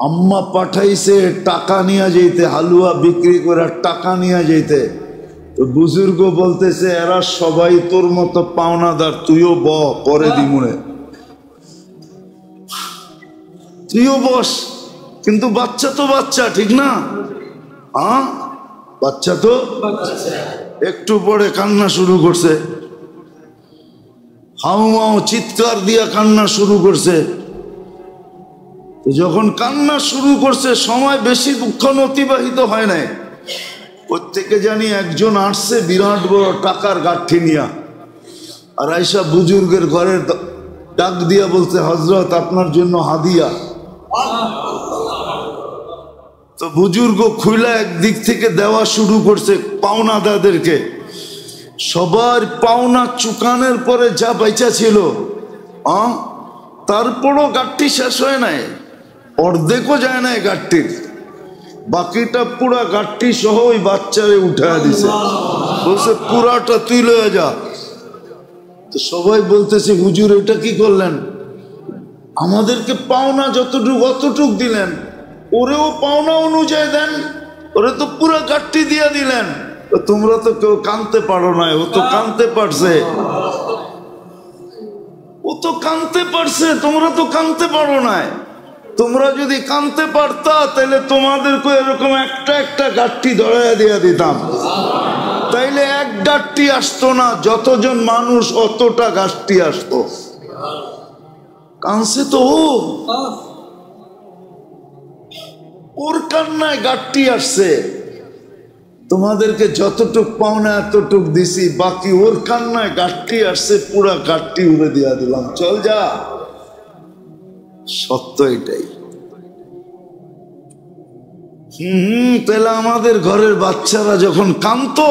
আম্মা পাঠাইছে টাকা নিয়ে যেতে, হালুয়া বিক্রি করে টাকা নিয়ে যেতে। তো বুজুর্গ বলতেছে এরা সবাই তোর মতো পাওনাদার, তুইও পরে দিমুনে, তুইও বস। কিন্তু বাচ্চা তো বাচ্চা, ঠিক না? বাচ্চা তো একটু পরে কান্না শুরু করছে, হাউমাউ চিৎকার দিয়া কান্না শুরু করছে। যখন কান্না শুরু করছে, সময় বেশি দুঃখন অতিবাহিত হয় নাই, প্রত্যেকে জানি একজন আসছে বিরাট বড় টাকার গাঠি নিয়া, আর আইসা বুজুর্গের ঘরের ডাক দিয়া বলছে হযরত আপনার জন্য হাদিয়া। তো বুজুর্গ খুইলা একদিক থেকে দেওয়া শুরু করছে পাওনাদারদেরকে। সবার পাওনা চুকানের পরে যা বেচা ছিল, তারপরও গাঠটি শেষ হয় নাই, অর্ধেকও যায় নাই গাঠটির। বাকিটা পুরা গাঠটি সহ ওই বাচ্চারে উঠায় দিছে, বলছে পুরাটা তুই লয়ে যা। তো সবাই বলতেছে হুজুর এটা কি করলেন? আমাদেরকে পাওনা যতটুক অতটুক দিলেন, ওরেও পাওনা অনুযায়ী দেন, ওরে তো পুরা গাঠটি দিয়ে দিলেন। তোমরা তো কেউ কানতে পারো না, ও তো কানতে পারছে, ও তো কানতে পারছে, তোমরা তো কানতে পারো না। তোমরা যদি কানতে পারতা তাহলে তোমাদেরকে এরকম একটা একটা গাঠটি ধরাইয়া দিয়ে দিতাম, তাইলে এক গাঠটি আসতো না, যতজন মানুষ অতটা গাঠটি আসতো। কানছে তো ও, ওর কান্নায় গাট্টি আসছে, তোমাদেরকে যতটুক পাওনা এতটুক দিছি, বাকি ওর কান্নায় গাট্টি আসছে, পুরা গাট্টি উড়ে দিয়া দিলাম, চল যা। সত্য এটাই। তাহলে আমাদের ঘরের বাচ্চারা যখন কাঁদতো,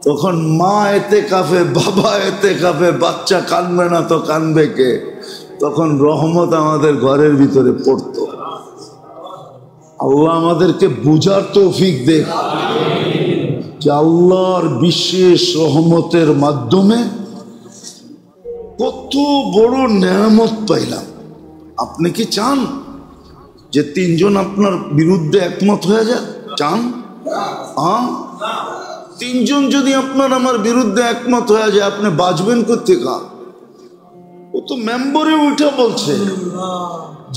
তখন মা এতে কাঁপে, বাবা এতে কাঁপে, বাচ্চা কাঁদবে না তো কাঁদবে কে? তখন রহমত আমাদের ঘরের ভিতরে পড়তো। আল্লাহ আমাদেরকে বুঝার তৌফিক দে যে আল্লাহর বিশেষ রহমতের মাধ্যমে কত বড় নেয়ামত পাইলাম। আপনি কি চান যে তিনজন আপনার বিরুদ্ধে একমত হয়ে যায়? চান? তিনজন যদি আপনার আমার বিরুদ্ধে একমত হয়ে যায়, আপনি বাঁচবেন কোত্থেকে? ও তো মেম্বরে উঠে বলছে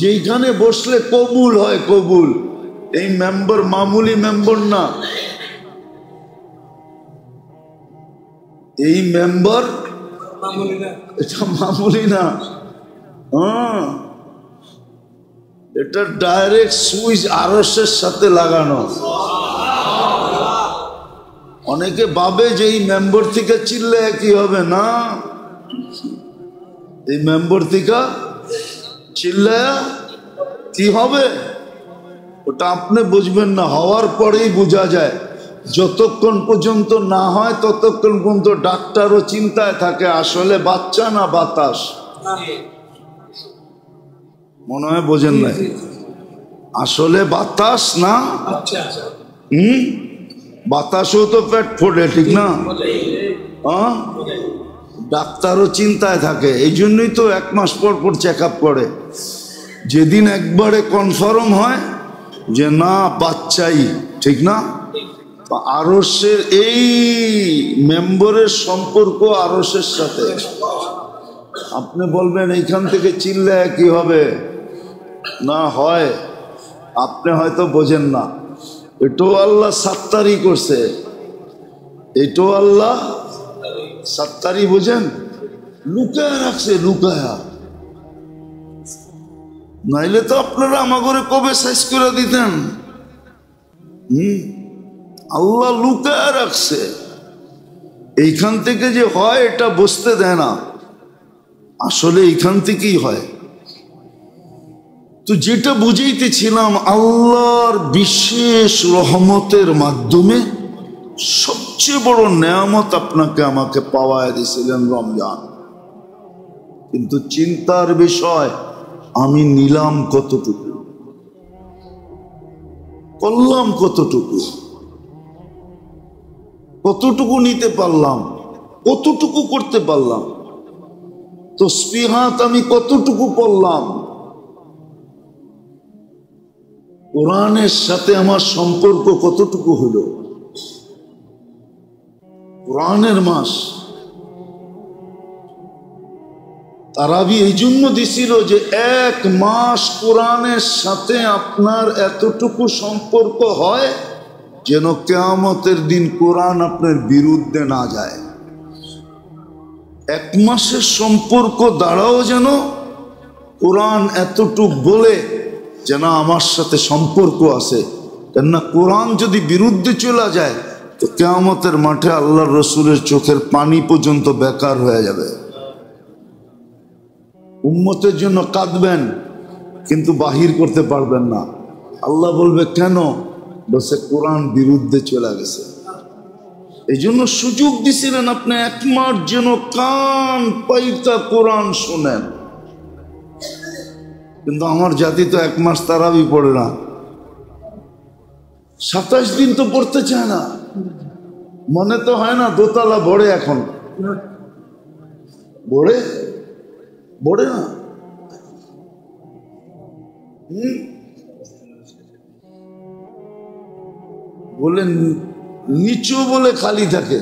যেখানে বসলে কবুল হয় কবুল। এই মেম্বার মামুলি মেম্বার না, এই মেম্বার এটা মামুলি না। এটা ডাইরেক্ট সুইচ আরশের সাথে লাগানো। অনেকে ভাবে যে এই মেম্বার থেকে চিল্লে কি হবে, না, এই মেম্বার থেকে চিল্লে কি হবে ওটা আপনি বুঝবেন না, হওয়ার পরেই বোঝা যায়। যতক্ষণ পর্যন্ত না হয় ততক্ষণ পর্যন্ত ডাক্তারও চিন্তায় থাকে আসলে বাচ্চা না বাতাস। মনে হয় বোঝেন না, আসলে বাতাস না বাতাসও তো পেট ফোটে, ঠিক না? ডাক্তারও চিন্তায় থাকে, এই জন্যই তো 1 মাস পর পর চেক আপ করে। যেদিন একবারে কনফার্ম হয় যে না বাচ্চাই, ঠিক না? আরশের এই মেম্বরের সম্পর্ক আরশের সাথে। আপনি বলবেন এইখান থেকে চিল্লে কি হবে, না হয় আপনি হয়তো বোঝেন না। এটাও আল্লাহ সাত্তারি করছে, এটাও আল্লাহ সাত্তারি, বোঝেন, লুকায়া রাখছে, লুকায়া। নাইলে তো আপনারা আমাকে কবে সাইজ করে দিতেন। আল্লাহ লুকায়া রাখছে, এইখান থেকে যে হয় এটা বুঝতে দেয় না, আসলে এইখান থেকেই হয়। তো যেটা বুঝাইতেছিলাম, আল্লাহর বিশেষ রহমতের মাধ্যমে সবচেয়ে বড় নেয়ামত আপনাকে আমাকে পাওয়ায় দিয়েছিলেন রমজান। কিন্তু চিন্তার বিষয়, আমি নিলাম কতটুকু, করলাম কতটুকু, কতটুকু নিতে পারলাম, কতটুকু করতে পারলাম, তাসবিহাত আমি কতটুকু পড়লাম, কোরআনের সাথে আমার সম্পর্ক কতটুকু হলো। কোরআনের মাস, তারাবি এই জন্য দিছিল যে 1 মাস কোরআনের সাথে আপনার এতটুকু সম্পর্ক হয় যেন কিয়ামতের দিন কোরআন আপনার বিরুদ্ধে না যায়। 1 মাসের সম্পর্ক দ্বারাও যেন কোরআন এতটুক বলে যেন আমার সাথে সম্পর্ক আছে। কেননা কোরআন যদি বিরুদ্ধে চলে যায় তো কিয়ামতের মাঠে আল্লাহর রসুলের চোখের পানি পর্যন্ত বেকার হয়ে যাবে। উম্মতের জন্য কাঁদবেন কিন্তু বাহির করতে পারবেন না। আল্লাহ বলবে কেন? বলছে কোরআন বিরুদ্ধে চলে গেছে। এই জন্য সুযোগ দিছিলেন আপনি 1 মাস যেন কান পাইতা কোরআন শোনেন। কিন্তু আমার জাতি তো 1 মাস তারাবি পড়ে না, 27 দিন তো পড়তে চায় না। মনে তো হয় না দোতলা বড়ে, এখন বড়ে বড়ে না। বলে নিচু বলে খালি থাকে।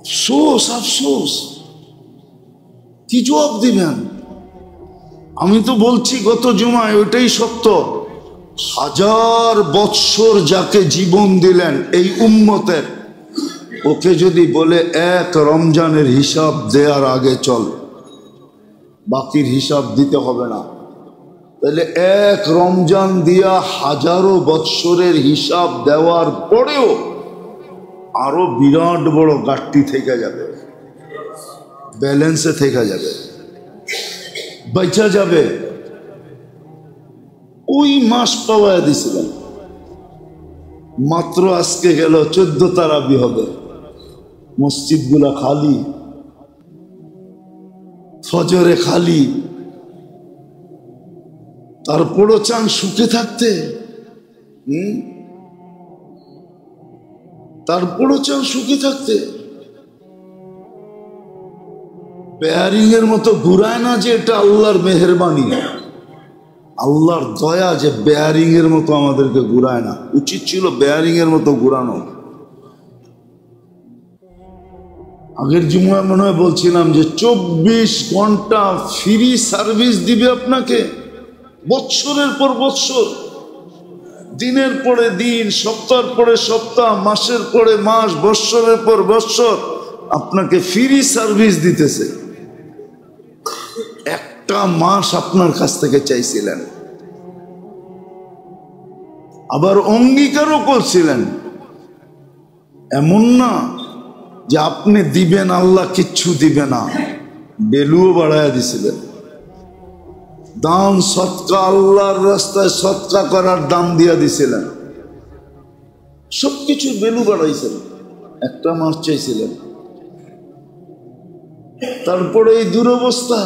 আফসোস আফসোস, কি জবাব দিবেন? আমি তো বলছি গত জুমায়, ওইটাই সত্য। 1000 বৎসর যাকে জীবন দিলেন এই উম্মতের, ওকে যদি বলে 1 রমজানের হিসাব দেওয়ার আগে চল, বাকির হিসাব দিতে হবে না। তাহলে এক রমজান দিয়া হাজারো বৎসরের হিসাব দেওয়ার পরেও আরো বিরাট বড় ঘাটতি থেকে যাবে, ব্যালেন্সে থেকে যাবে, বেঁচে যাবে। ওই মাস পাওয়া দিছিলেন, মাত্র আজকে গেল 14 তারাবি হবে, মসজিদগুলা খালি, ফজরে খালি, তারপরও চান সুখে থাকতে। তারপরও চান সুখে থাকতে। বেয়ারিং এর মতো ঘুরায় না যে এটা আল্লাহর মেহেরবানি, আল্লাহর দয়া যে বেয়ারিং এর মতো আমাদেরকে ঘুরায় না। উচিত ছিল বেয়ারিং এর মতো ঘুরানো। আগের জুমায় মনে হয় বলছিলাম যে 24 ঘন্টা ফ্রি সার্ভিস দিবে আপনাকে, বৎসরের পর বৎসর, দিনের পরে দিন, সপ্তাহের পরে সপ্তাহ, মাসের পরে মাস, বৎসরের পর বৎসর আপনাকে ফ্রি সার্ভিস দিতেছে। একটা মাস আপনার কাছ থেকে চাইছিলেন, আবার অঙ্গীকারও করছিলেন। এমন না যে আপনি দিবেন আল্লাহ কিচ্ছু দিবে না, বেলুও বাড়াইয়া দিছিলেন। দান সৎকা, আল্লাহর রাস্তায় সৎকা করার দাম দিয়া দিছিলেন, সবকিছু বেলু বাড়াইছেন। একটা মাস চাইছিলেন, তারপরে এই দুরবস্থা।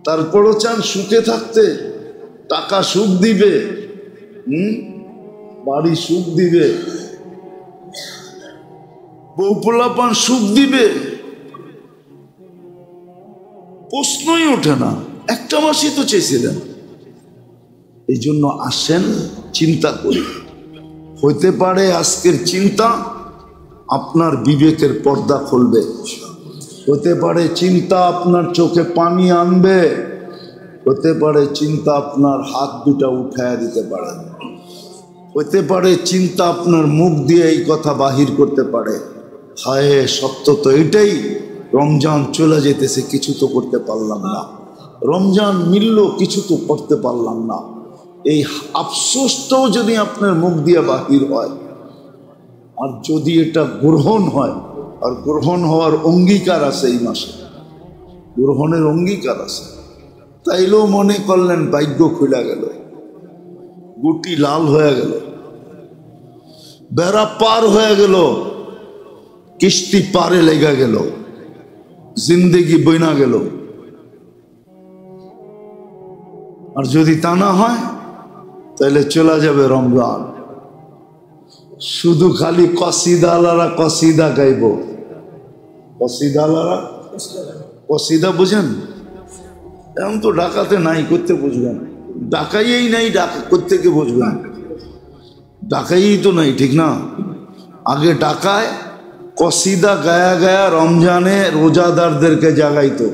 তারপরও চান সুখে থাকতে। টাকা সুখ দিবে, বাড়ি সুখ দিবে, বউ পোলাপান সুখ দিবে, প্রশ্নই ওঠে না। একটা মাসই তো চেয়েছিলেন। এই জন্য আসেন চিন্তা করি। হইতে পারে আজকের চিন্তা আপনার বিবেকের পর্দা খুলবে, হতে পারে চিন্তা আপনার চোখে পানি আনবে, হতে পারে চিন্তা আপনার হাত দুটা উঠায় দিতে পারে, হতে পারে চিন্তা আপনার মুখ দিয়ে এই কথা বাহির করতে পারে, হায় সত্য তো এটাই, রমজান চলে যেতেছে, কিছু তো করতে পারলাম না, রমজান মিলল, কিছু তো করতে পারলাম না। এই আফসোসটাও যদি আপনার মুখ দিয়ে বাহির হয়, আর যদি এটা গ্রহণ হয়, আর গ্রহণ হওয়ার অঙ্গীকার আছে, এই মাসে গ্রহণের অঙ্গীকার আছে, তাইলেও মনে করলেন ভাগ্য খুলে গেল, গুটি লাল হয়ে গেল, বেড়া পার হয়ে গেল, কিস্তি পারে লেগে গেল, জিন্দেগি বইনা গেল। আর যদি তা না হয় তাহলে চলে যাবে রমজান। শুধু খালি কসিদালারা কসিদা গাইব। কসিদালারা কসিদা বুঝেন? এখন তো ডাকাতে নাই, করতে বুঝবেন, ডাকাইয়েই নাই, ডাকা করতে কে বুঝবেন? ডাকাই তো নাই, ঠিক না? আগে ডাকায় কসিদা গায়া গায়া রমজানে রোজাদারদেরকে জাগাইতো।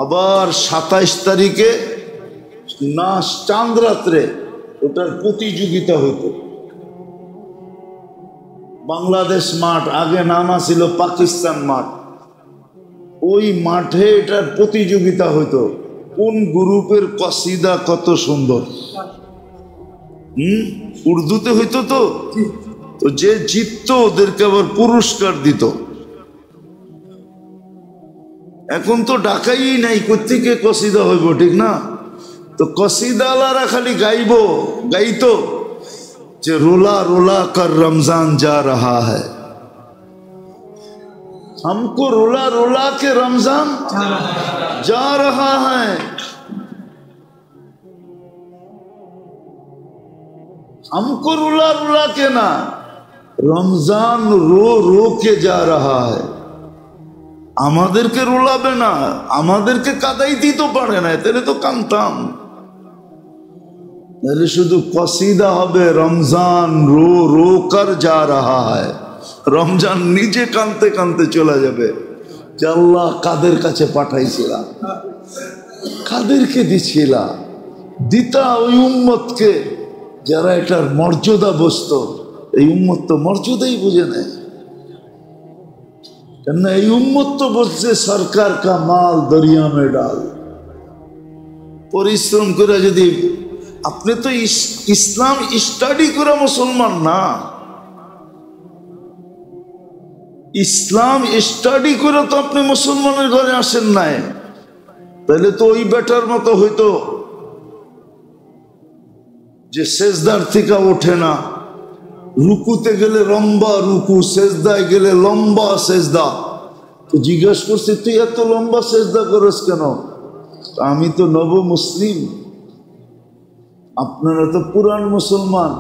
আবার 27 তারিখে নাচ চাঁদ রাত্রে ওটার প্রতিযোগিতা হইতো। বাংলাদেশ মাঠ, আগে নামা ছিল পাকিস্তান মাঠ, ওই মাঠে এটার প্রতিযোগিতা হইতো, কোন গ্রুপের কসিদা কত সুন্দর। উর্দুতে হইতো তো, তো যে জিততো ওদেরকে আবার পুরস্কার দিত। এখন তো ডাকাই নাই, কোত্থেকে কসিদা হইব, ঠিক না? তো কসিদালারা খালি গাইতো যে रोला रोला कर रमजान जा रहा है, हमको रोला रोला के रमजान जा रहा है। हमको रोला रोला के ना, रमजान रो रो के जा रहा है। আমাদেরকে রোলাবে না, আমাদেরকে কাদাইতেই তো পারে না, তাহলে তো কামতাম। তাহলে শুধু কসিদা হবে, রমজান রো রো কর যা রাহা হ্যায়। রমজান নিজে কাঁদতে কাঁদতে চলে যাবে যে আল্লাহ কাদের কাছে পাঠাইছিলাম, কাদেরকে দিছিলা, দিতা ওই উম্মতকে যারা এটার মর্যাদা বুঝতো। এই উম্মত তো মর্যাদাই বুঝে নেয়। কেননা এই উম্মত তো বলছে সরকার কা মাল দরিয়া মে ডাল। পরিশ্রম করে যদি আপনি তো ইসলাম স্টাডি করে মুসলমান না, ইসলাম স্টাডি করে তো আপনি মুসলমানের ঘরে আসেন নাই। তাহলে তো ওই বেটার মতো হইতো যে সেজদার থেকে ওঠে না, রুকুতে গেলে লম্বা রুকু, সেজদায় গেলে লম্বা সেজদা। তো জিজ্ঞাসা করছি তুই এত লম্বা সেজদা করিস কেন? আমি তো নব মুসলিম, আপনারা তো পুরান মুসলমান,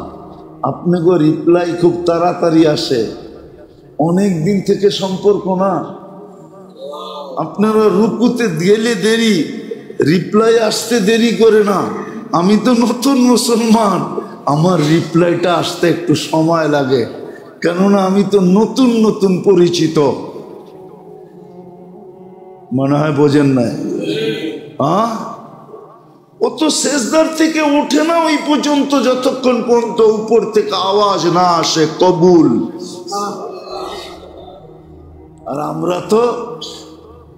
আপনাকে রিপ্লাই খুব তাড়াতাড়ি আসে, অনেক দিন থেকে সম্পর্ক না। আপনারা রুকুতে গেলে দেরি, রিপ্লাই আসতে দেরি করে না। আমি তো নতুন মুসলমান, আমার রিপ্লাইটা আসতে একটু সময় লাগে, কেননা আমি তো নতুন নতুন পরিচিত। মনে হয় বোঝেন নাই? ও তো সেজদার থেকে ওঠে না ওই পর্যন্ত, যতক্ষণ পর্যন্ত উপর থেকে আওয়াজ না আসে কবুল। আর আমরা তো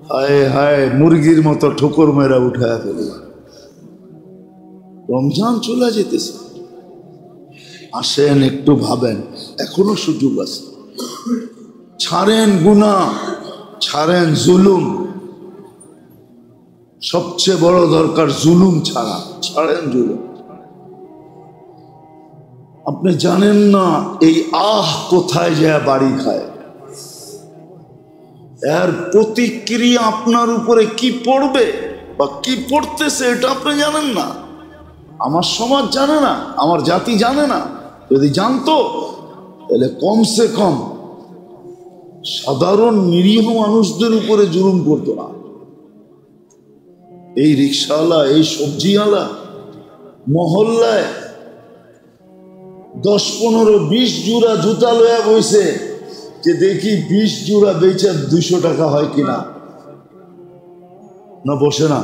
হায় হায় মুরগির মতো ঠোকর মেরা উঠায় ফেলি। রমজান চলে যেতেছে, আসেন একটু ভাবেন, এখনো সুযোগ আছে। ছাড়েন গুনাহ, ছাড়েন জুলুম। সবচেয়ে বড় দরকার জুলুম ছাড়া, ছাড়েন জুলুম। আপনি জানেন না এই কোথায় যায় বাড়ি খায়, এর প্রতিক্রিয়া আপনার উপরে কি পড়বে বা কি পড়তেছে এটা আপনি জানেন না। আমার সমাজ জানে না, আমার জাতি জানে না। যদি জানতো তাহলে কমসে কম সাধারণ নিরীহ মানুষদের উপরে জুলুম করতো না। এই রিক্সাওয়ালা, এই সবজিওয়ালা মহল্লায় 10, 15, 20 জোড়া জুতা লয়া বইছে, যে দেখি 20 জোড়া বেচে 200 টাকা হয় কিনা। না বসে না,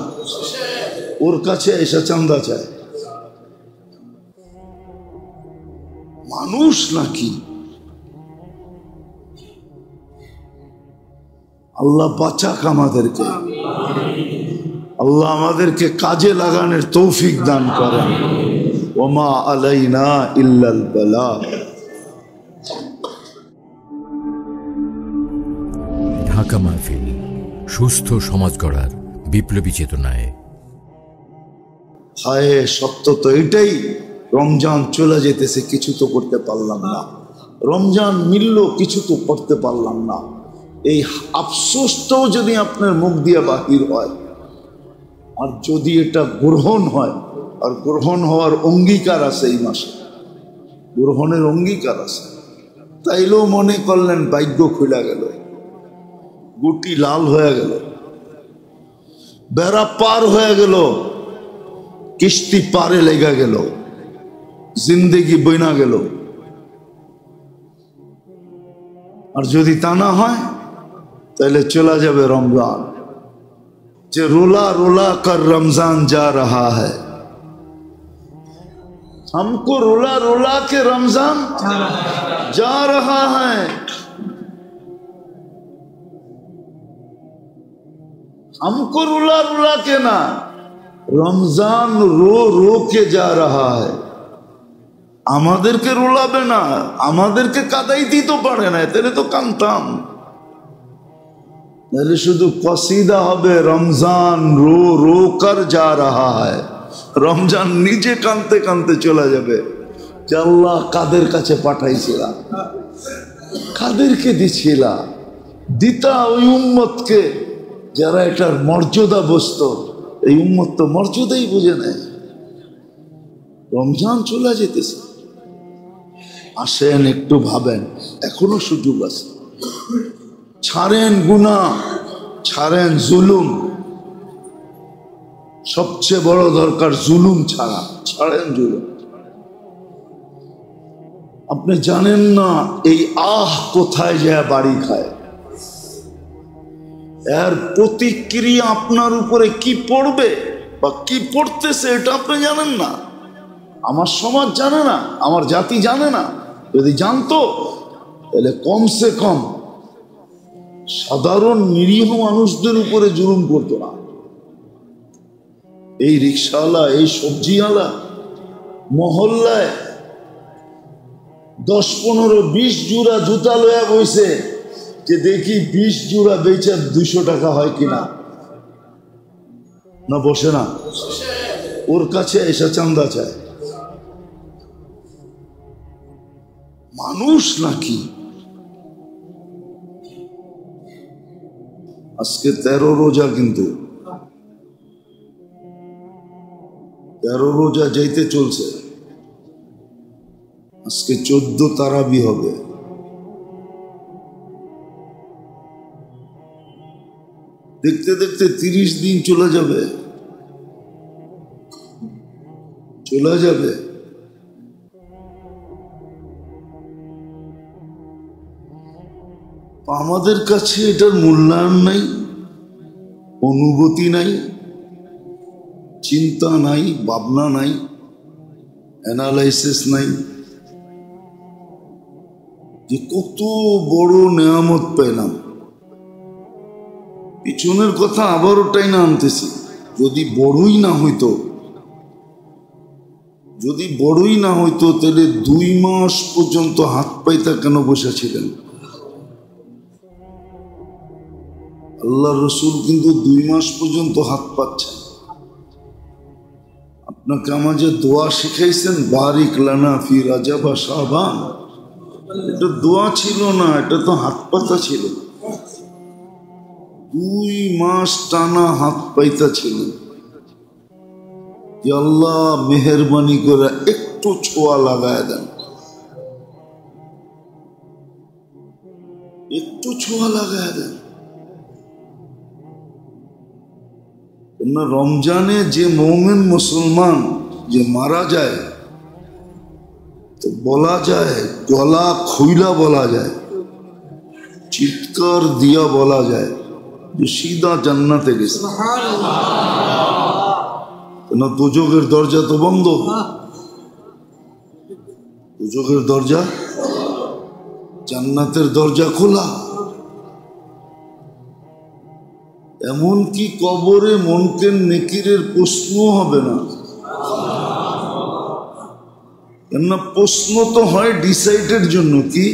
ওর কাছে এসে চান্দা চায়। মানুষ নাকি? আল্লাহ বাঁচাক আমাদেরকে, আল্লাহ আমাদেরকে কাজে লাগানোর তৌফিক দান করেন। ওমা আলাইনা ইল্লাল বালাগ। ঢাকা মাহফিল, সুস্থ সমাজ গড়ার বিপ্লবী চেতনায়। হায় সত্য তো এটাই, রমজান চলে যেতেছে, কিছু তো করতে পারলাম না। রমজান মিলল, কিছু তো করতে পারলাম না। এই আফসোসটাও যদি আপনার মুখ দিয়ে বাহির হয়, আর যদি এটা গ্রহণ হয়, আর গ্রহণ হওয়ার অঙ্গীকার আছে, এই মাসে গ্রহণের অঙ্গীকার আছে, তাইলেও মনে করলেন ভাগ্য খুলে গেল, গুটি লাল হয়ে গেল, বেড়া পার হয়ে গেল, কিস্তি পারে লেগে গেল, জিন্দেগি বইনা গেল। আর যদি তা না হয় তাহলে চলা যাবে রমজান। যে रोला रोला कर रमजान जा रहा है, हमको रोला रोला के रमजान जा रहा है। हमको रोला रोला के ना, रमजान रो रो के जा रहा है। আমাদেরকে রোলাবে না, আমাদেরকে কাদাইতেই তো পারে না, তাহলে তো কানতাম। তাহলে শুধু কসিদা হবে, রমজান রো রো কর যা রাহা হ্যায়। রমজান নিজে কানতে কানতে চলে যাবে যে আল্লাহ কাদের কাছে পাঠাইছিলাম, কাদেরকে দিছিলা, দিতা ওই উম্মতকে যারা এটার মর্যাদা বুঝতো। এই উম্মত তো মর্যাদাই বুঝে নেয়। রমজান চলে যেতেছে, আসেন একটু ভাবেন, এখনো সুযোগ আছে। ছাড়েন গুনাহ, ছাড়েন জুলুম। সবচেয়ে বড় দরকার জুলুম ছাড়া, ছাড়েন জুলুম। আপনি জানেন না এই কোথায় যায় বাড়ি খায়, এর প্রতিক্রিয়া আপনার উপরে কি পড়বে বা কি পড়তেছে এটা আপনি জানেন না। আমার সমাজ জানে না, আমার জাতি জানে না। যদি জানতো তাহলে কমসে কম সাধারণ নিরীহ মানুষদের উপরে জুলুম করতো না। এই রিক্সাওয়ালা, এই সবজিওয়ালা মহল্লায় 10, 15, 20 জোড়া জুতা লয়া বইছে যে দেখি 20 জোড়া বেচা 200 টাকা হয় কিনা। না বসে না? ওর কাছে এসে চান্দা চায়। মানুষ নাকি? আজকে 13 রোজা, কিন্তু 13 রোজা যাইতে চলছে। আজকে 14 তারাবি হবে। দেখতে দেখতে 30 দিন চলে যাবে। আমাদের কাছে এটার মূল্যায়ন নাই, অনুভূতি নাই, চিন্তা নাই, ভাবনা নাই, অ্যানালাইসিস নাই যে কত বড় নেয়ামত পেলাম। পিছনের কথা আবারও টাইনা আনতেছি। যদি বড়ই না হইতো তাহলে 2 মাস পর্যন্ত হাত পাইতা কেন বসেছিলেন? আল্লাহ রসুল কিন্তু 2 মাস পর্যন্ত হাত পাচ্ছেন। আপনাকে আমাকে দোয়া শিখাইছেন, বারিক লানা ফি রাজাব ওয়া শাবান। এটা দোয়া ছিল না, এটা তো হাত পাতা ছিল। 2 মাস টানা হাত পাইতা ছিল যে আল্লাহ মেহেরবানি করে একটু ছোঁয়া লাগায় দেন, একটু ছোঁয়া লাগায় দেন। না, রমজানে যে মুমিন মুসলমান যে মারা যায় তো বলা যায়, গলা খুইলা বলা যায়, চিৎকার দিয়া বলা যায় যে সিধা জান্নাতে গেছে। না, দুজকের দরজা তো বন্ধ, দুজকের দরজা, জান্নাতের দরজা খোলা। এমনকি কবরে মুনকির নেকিরের প্রশ্ন হবে না। কেননা প্রশ্ন তো হয় ডিসাইডের জন্য। কি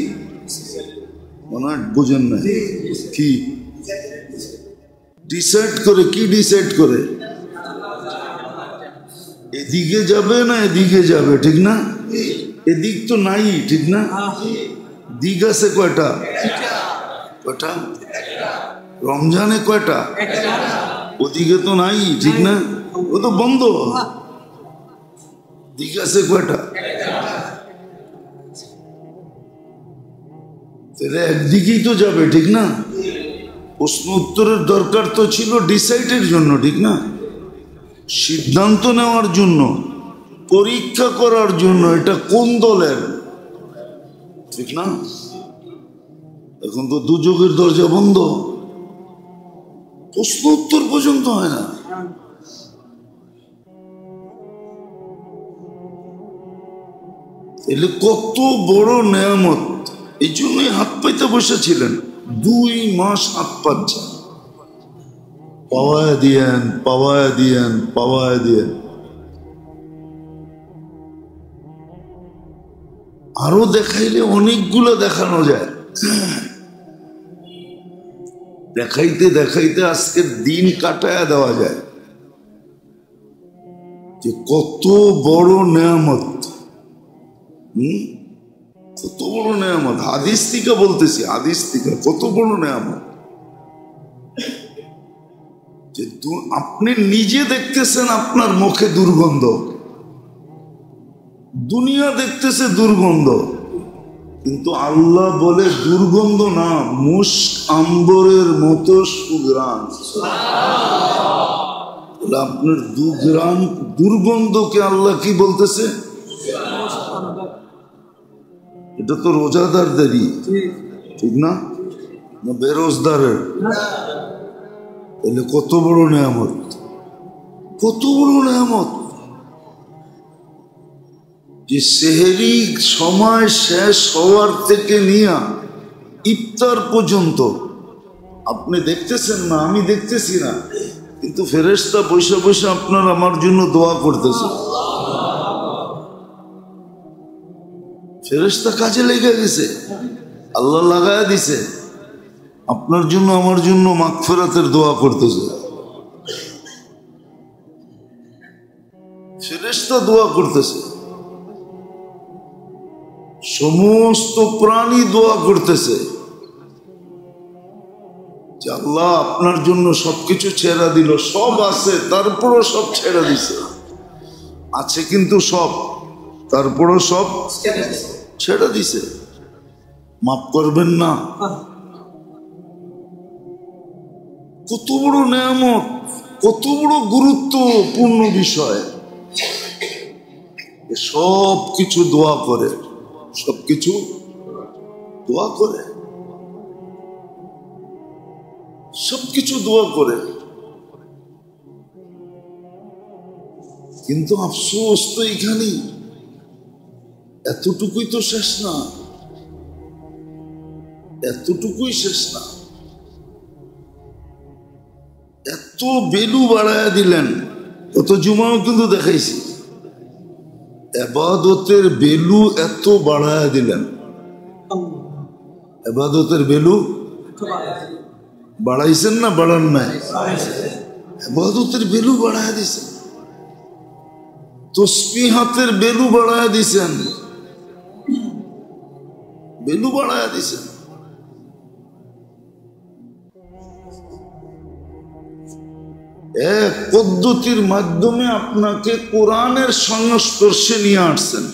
মনে হয় বুঝেন না? কি ডিসাইড করে? কি ডিসাইড করে? এদিকে যাবে না এদিকে যাবে, ঠিক না? এদিক তো নাই, ঠিক না? দিক আছে কয়টা? কয়টা? রমজানে কয়টা? ওদিকে তো নাই, ঠিক না? ও তো বন্ধ। দিক আছে কয়টা? তাহলে একদিকেই তো যাবে, ঠিক না? প্রশ্ন উত্তরের দরকার তো ছিল ডিসাইডের জন্য, ঠিক না? সিদ্ধান্ত নেওয়ার জন্য, পরীক্ষা করার জন্য এটা কোন দলের, ঠিক না? এখন তো দুযোগের দরজা বন্ধ, প্রশ্ন উত্তর পর্যন্ত হয় না। এলে কত বড় নেয়ামত। এই জন্যই হাত পাইতে বসেছিলেন। 2 মাস হাত পাচ্ছেন। পাওয়ায় দিয়েন, পাওয়ায় দিয়েন, পাওয়ায় দিয়েন। আরো দেখাইলে অনেকগুলো দেখানো যায়। দেখাইতে দেখাইতে আজকের দিন কাটায় দেওয়া যায় যে কত বড় নেয়ামত। কত বড় নেয়ামত। হাদিস থেকে বলতেছি, হাদিস থেকে কত বড় নেয়ামত যে আপনি নিজে দেখতেছেন আপনার মুখে দুর্গন্ধ, দুনিয়া দেখতেছে দুর্গন্ধ, কিন্তু আল্লাহ বলে দুর্গন্ধ না, মুস্ক আম্বরের মতো সুঘ্রাণ। আপনার দুর্গন্ধকে আল্লাহ কি বলতেছে? এটা তো রোজাদারদেরই, ঠিক না? না বেরোজদারের? তাহলে কত বড় নেয়ামত, কত বড় নেয়ামত যে সেহরি সময় শেষ হওয়ার থেকে নিয়ে ইফতার পর্যন্ত আপনি দেখতেছেন না, আমি দেখতেছি না, কিন্তু ফেরেশতা বসে বসে আপনার আমার জন্য দোয়া করতেছে। ফেরেশতা কাজে লেগে গেছে, আল্লাহ লাগায়া দিছে, আপনার জন্য আমার জন্য মাগফিরাতের দোয়া করতেছে। ফেরেশতা দোয়া করতেছে, সমস্ত প্রাণী দোয়া করতেছে যে আল্লাহ আপনার জন্য সবকিছু ছেড়া দিল। সব আছে, তারপরও সব ছেড়া দিছে। আছে কিন্তু সব, তারপরও সব ছেড়ে দিছে। মাফ করবেন না? কত বড় নেয়ামত, কত বড় গুরুত্বপূর্ণ বিষয়। সব কিছু দোয়া করে, সবকিছু দোয়া করে, সবকিছু দোয়া করে। কিন্তু আফসোস তো এখানেই, এতটুকুই তো শেষ না, এতটুকুই শেষ না। এত বেলু বাড়ায়া দিলেন। কত জুমাও কিন্তু দেখাইছি, ইবাদতের বেলু এত বাড়ায়া দিলেন। ইবাদতের বেলু বাড়াইছেন না বাড়ান নাই? ইবাদতের বেলু বাড়ায়া দিছেন, তসবিহাতের বেলু বাড়ায়া দিছেন, বেলু বাড়ায়া দিছেন। এক পদ্ধতির মাধ্যমে আপনাকে কোরআনের সংস্পর্শে নিয়ে আসছেন।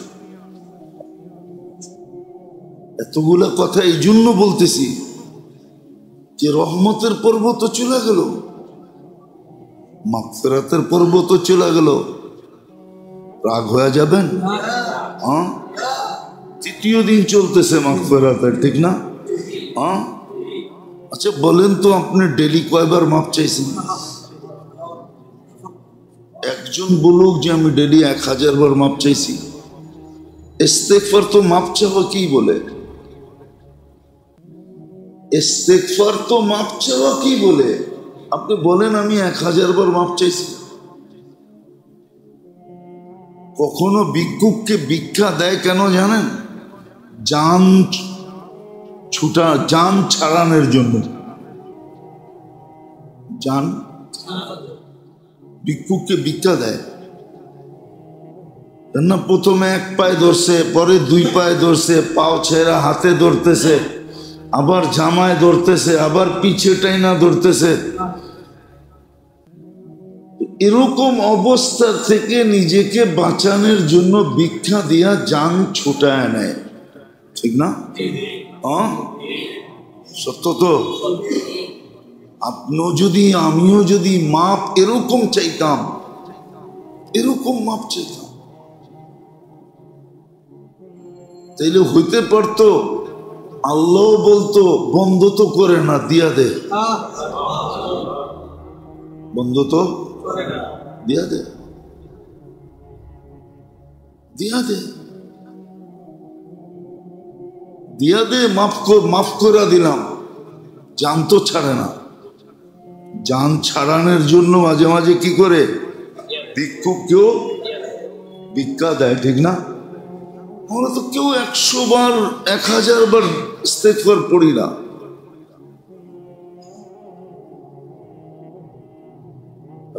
এতগুলা কথা এই জন্য বলতেছি যে রহমতের পর্ব তো চলে গেল, মাগফিরাতের পর্ব তো চলে গেল, রাগ হয়ে যাবেন? হ্যাঁ, তৃতীয় দিন চলতেছে মাগফিরাতের, ঠিক না? হ্যাঁ, আচ্ছা বলেন তো আপনি ডেলি কয়বার মাপ চাইছেন? একজন বলুক যে আমি ডেলি 1000 বার মাপ চাইছি। ইস্তেগফার তো মাপ চাওয়া কি বলে? ইস্তেগফার তো মাপ চাওয়া কি বলে? আপনি বলেন আমি 1000 বার মাপ চাইছি। কখনো ভিক্ষুককে ভিক্ষা দেয় কেন জানেন? জান ছাড়ানোর জন্য। জান, ভিক্ষুককে ভিক্ষা দেয় না, প্রথমে এক পায়ে ধরছে, পরে 2 পায়ে ধরছে, পাও ছেঁড়া হাতে ধরতেছে, আবার জামায় ধরতেছে, আবার পিছে টাইনা ধরতেছে। এরকম অবস্থা থেকে নিজেকে বাঁচানোর জন্য ভিক্ষা দিয়া জান ছুটায় নেয়, ঠিক না? সত্য তো? আপনিও যদি আমিও যদি মাপ এরকম চাইতাম, এরকম মাপ চাইতাম, তাইলে হইতে পারতো আল্লাহ বলতো বন্ধ তো করে না, দিয়া দে, বন্ধ তো দিয়া দে, দিয়া দে, দিয়া দে, মাফ করে দিলাম। জান তো ছাড়ে না। জান ছাড়ানোর জন্য মাঝে মাঝে কি করে? ভিক্ষুককেও ভিক্ষা দেয়, ঠিক না? আমরা তো কেউ 100 বার 1000 বার ইস্তেগফার পড়ি না।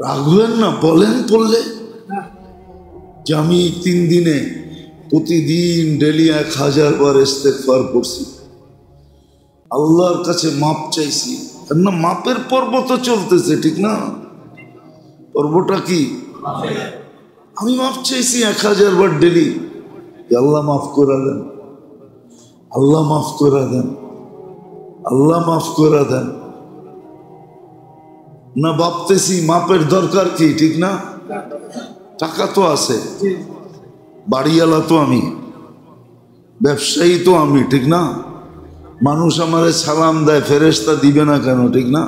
রাখবেন না, বলেন পড়লে যে আমি 3 দিনে প্রতিদিন ডেলি 1000 বার ইস্তেগফার পড়ছি, আল্লাহর কাছে মাপ চাইছি। না, মাপের পর্ব তো চলতেছে, ঠিক না? পর্বটা কি? আমি মাপ চাইছি 1000 বার ডেলি, আল্লাহ মাফ করে দেন, আল্লাহ মাফ করে দেন, আল্লাহ মাফ করে দেন। না ভাবতেছি মাপের দরকার কি, ঠিক না? টাকা তো আছে, বাড়িওয়ালা তো আমি, ব্যবসায়ী তো আমি, ঠিক না? মানুষ আমারে সালাম দেয়, ফেরেশতা দিবে না কেন, ঠিক না?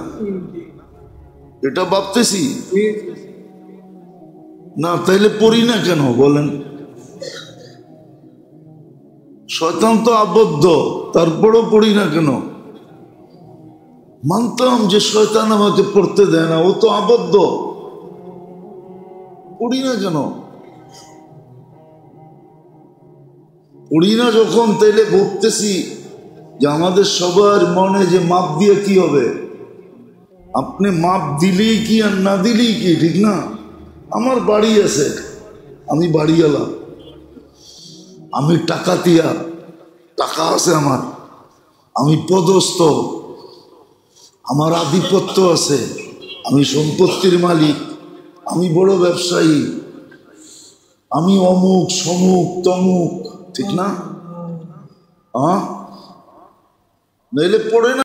এটা ভাবতেছি না, তাইলে পড়ি না কেন বলেন? শয়তান তো আবদ্ধ, তারপরও পড়ি না কেন? মানতাম যে শয়তান আমাকে পড়তে দেয় না, ও তো আবদ্ধ, পড়ি না কেন? পড়ি না যখন, তাইলে ভাবতেছি যে আমাদের সবার মনে যে মাপ দিয়ে কি হবে? আপনি মাপ দিলেই কি আর না দিলেই কি, ঠিক না? আমার বাড়ি আছে, আমি বাড়িওয়ালা, আমি টাকাতিয়া, টাকা আছে আমার, আমি পদস্থ, আমার আধিপত্য আছে, আমি সম্পত্তির মালিক, আমি বড় ব্যবসায়ী, আমি অমুক সমুক তমুক, ঠিক না? নইলে পড়ে না।